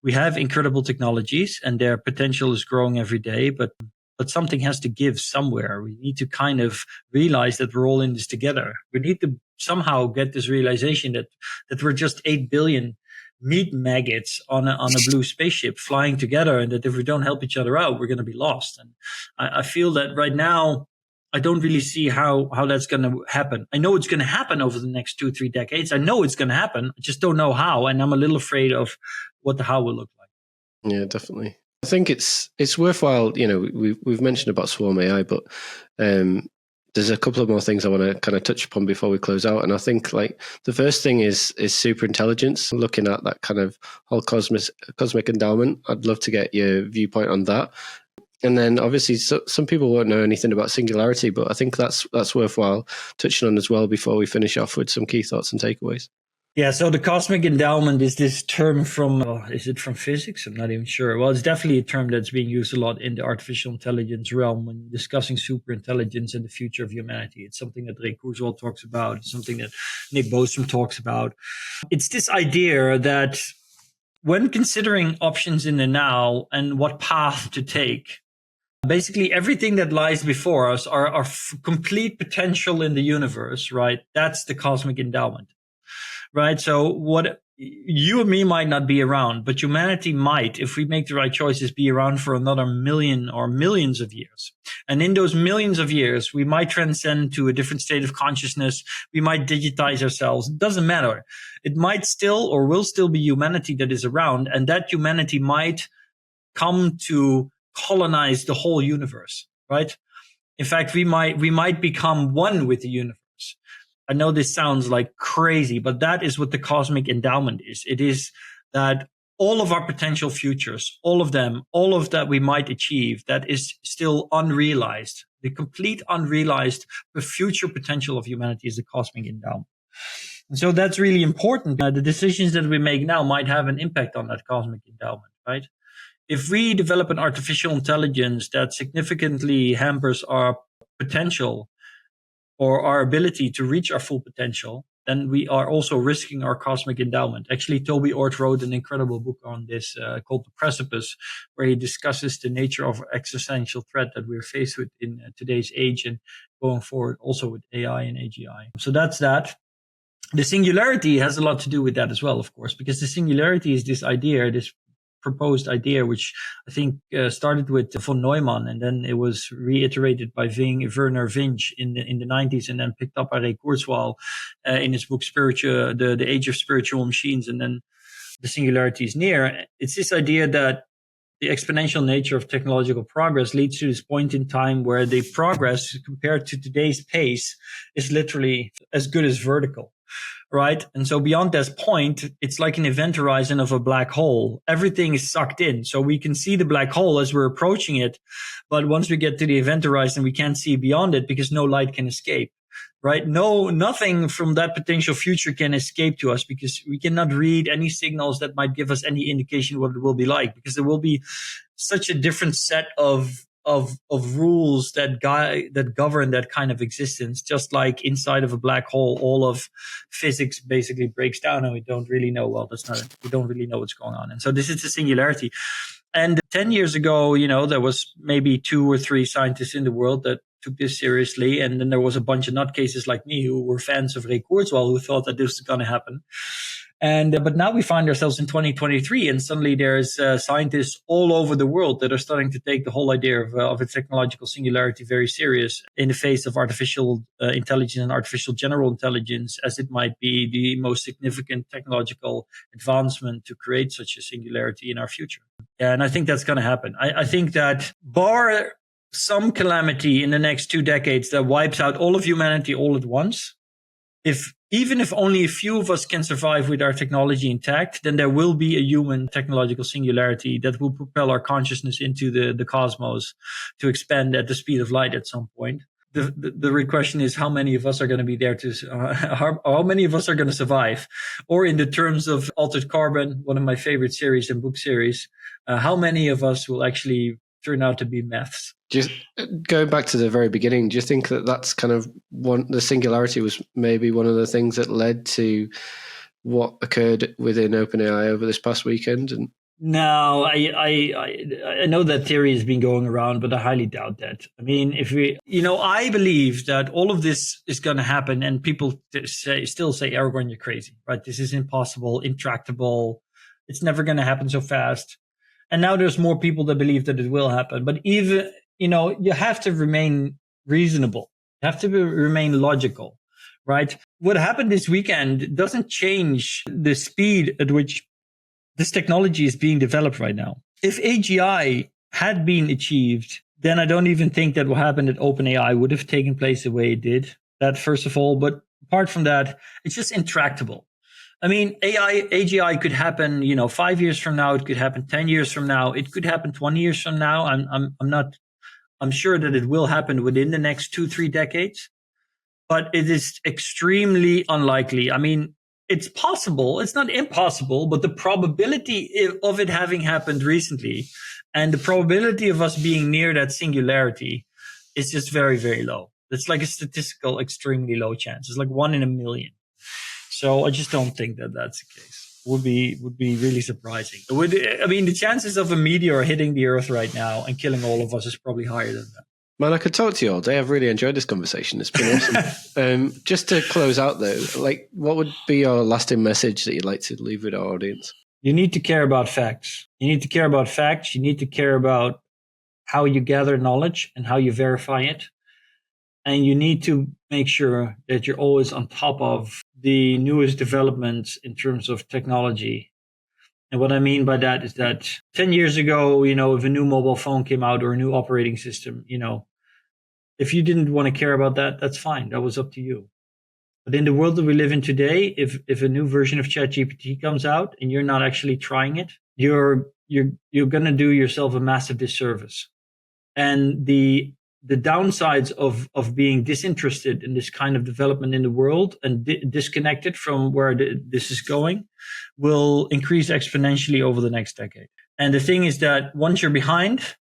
Speaker 9: We have incredible technologies and their potential is growing every day, but something has to give somewhere. We need to kind of realize that we're all in this together. We need to somehow get this realization that we're just 8 billion meat maggots on a blue spaceship flying together, and that if we don't help each other out, we're going to be lost. And I feel that right now, I don't really see how that's going to happen. I know it's going to happen over the next 2-3 decades. I know it's going to happen. I just don't know how. And I'm a little afraid of what the how will look like.
Speaker 8: Yeah, definitely. I think it's worthwhile. We've mentioned about swarm AI, but there's a couple of more things I want to kind of touch upon before we close out. And I think like the first thing is super intelligence. Looking at that kind of whole cosmic endowment, I'd love to get your viewpoint on that. And then obviously some people won't know anything about singularity, but I think that's worthwhile touching on as well before we finish off with some key thoughts and takeaways.
Speaker 9: Yeah, so the cosmic endowment is this term from, is it from physics? I'm not even sure. Well, it's definitely a term that's being used a lot in the artificial intelligence realm when discussing superintelligence and the future of humanity. It's something that Ray Kurzweil talks about. It's something that Nick Bostrom talks about. It's this idea that when considering options in the now and what path to take, basically everything that lies before us, our complete potential in the universe, right? That's the cosmic endowment, right? So what you and me might not be around, but humanity might, if we make the right choices, be around for another million or millions of years. And in those millions of years, we might transcend to a different state of consciousness. We might digitize ourselves. It doesn't matter. It might still or will still be humanity that is around, and that humanity might come to colonize the whole universe, right? In fact, we might become one with the universe. I know this sounds like crazy, but that is what the cosmic endowment is. It is that all of our potential futures, all of them, all of that we might achieve, that is still unrealized. The complete unrealized future potential of humanity is the cosmic endowment. And so that's really important. The decisions that we make now might have an impact on that cosmic endowment, right? If we develop an artificial intelligence that significantly hampers our potential or our ability to reach our full potential, then we are also risking our cosmic endowment. Actually, Toby Ord wrote an incredible book on this called The Precipice, where he discusses the nature of existential threat that we're faced with in today's age and going forward also with AI and AGI. So that's that. The singularity has a lot to do with that as well, of course, because the singularity is this idea, this proposed idea, which I think started with von Neumann, and then it was reiterated by Werner Vinge in the 90s, and then picked up by Ray Kurzweil in his book The Age of Spiritual Machines, and then The Singularity is Near. It's this idea that the exponential nature of technological progress leads to this point in time where the progress compared to today's pace is literally as good as vertical. Right. And so beyond that point, it's like an event horizon of a black hole. Everything is sucked in. So we can see the black hole as we're approaching it. But once we get to the event horizon, we can't see beyond it because no light can escape. Right. Nothing from that potential future can escape to us because we cannot read any signals that might give us any indication what it will be like, because there will be such a different set of rules that govern that kind of existence. Just like inside of a black hole, all of physics basically breaks down, and we don't really know. We don't really know what's going on. And so this is the singularity. And 10 years ago, there was maybe 2 or 3 scientists in the world that took this seriously, and then there was a bunch of nutcases like me who were fans of Ray Kurzweil who thought that this was going to happen. But now we find ourselves in 2023, and suddenly there's scientists all over the world that are starting to take the whole idea of a technological singularity very serious in the face of artificial intelligence and artificial general intelligence, as it might be the most significant technological advancement to create such a singularity in our future. And I think that's going to happen. I think that bar some calamity in the next 2 decades that wipes out all of humanity all at once, even if only a few of us can survive with our technology intact, then there will be a human technological singularity that will propel our consciousness into the cosmos to expand at the speed of light at some point. The real question is how many of us are going to be there how many of us are going to survive? Or in the terms of Altered Carbon, one of my favorite series and book series, how many of us will actually turn out to be myths?
Speaker 8: Just going back to the very beginning, do you think that that's kind of the singularity was maybe one of the things that led to what occurred within OpenAI over this past weekend? And
Speaker 9: no, I know that theory has been going around, but I highly doubt that. I mean, I believe that all of this is going to happen, and people still say, Aragorn, you're crazy, right? This is impossible, intractable. It's never going to happen so fast. And now there's more people that believe that it will happen. But even, you have to remain reasonable. You have to remain logical, right? What happened this weekend doesn't change the speed at which this technology is being developed right now. If AGI had been achieved, then I don't even think that what happened at OpenAI would have taken place the way it did. That first of all, but apart from that, it's just intractable. I mean, AGI could happen, 5 years from now. It could happen 10 years from now. It could happen 20 years from now. I'm sure that it will happen within the next 2-3 decades, but it is extremely unlikely. I mean, it's possible. It's not impossible, but the probability of it having happened recently and the probability of us being near that singularity is just very, very low. It's like a statistical, extremely low chance. It's like 1 in a million. So I just don't think that that's the case. would be really surprising. The chances of a meteor hitting the Earth right now and killing all of us is probably higher than that.
Speaker 8: Man, I could talk to you all day. I've really enjoyed this conversation. It's been awesome. Just to close out though, like, what would be your lasting message that you'd like to leave with our audience?
Speaker 9: You need to care about facts. You need to care about facts. You need to care about how you gather knowledge and how you verify it. And you need to make sure that you're always on top of the newest developments in terms of technology. And what I mean by that is that 10 years ago, if a new mobile phone came out or a new operating system, if you didn't want to care about that, that's fine. That was up to you. But in the world that we live in today, if a new version of ChatGPT comes out and you're not actually trying it, you're going to do yourself a massive disservice. And the downsides of being disinterested in this kind of development in the world and disconnected from where this is going will increase exponentially over the next decade. And the thing is that once you're behind,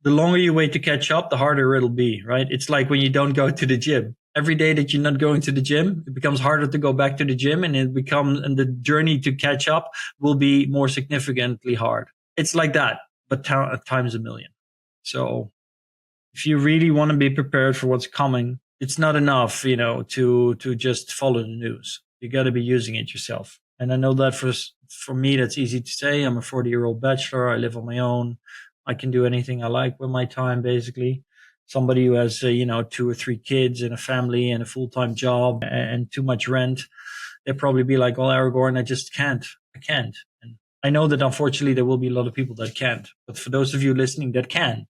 Speaker 9: the longer you wait to catch up, the harder it'll be, right? It's like when you don't go to the gym. Every day that you're not going to the gym, it becomes harder to go back to the gym, and the journey to catch up will be more significantly hard. It's like that, but times a million. So if you really want to be prepared for what's coming, it's not enough, to just follow the news. You got to be using it yourself. And I know that for me, that's easy to say. I'm a 40-year-old bachelor. I live on my own. I can do anything I like with my time, basically. Somebody who has, 2 or 3 kids and a family and a full-time job and too much rent, they'll probably be like, well, Aragorn, I just can't. I can't. And I know that unfortunately there will be a lot of people that can't. But for those of you listening that can,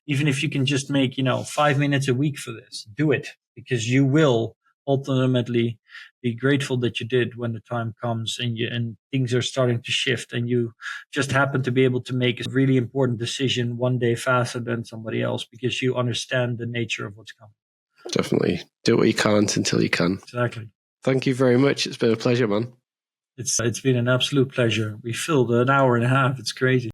Speaker 9: even if you can just make, 5 minutes a week for this, do it, because you will ultimately be grateful that you did when the time comes and things are starting to shift and you just happen to be able to make a really important decision one day faster than somebody else because you understand the nature of what's coming.
Speaker 8: Definitely. Do what you can't until you can.
Speaker 9: Exactly.
Speaker 8: Thank you very much. It's been a pleasure, man.
Speaker 9: It's been an absolute pleasure. We filled an hour and a half. It's crazy.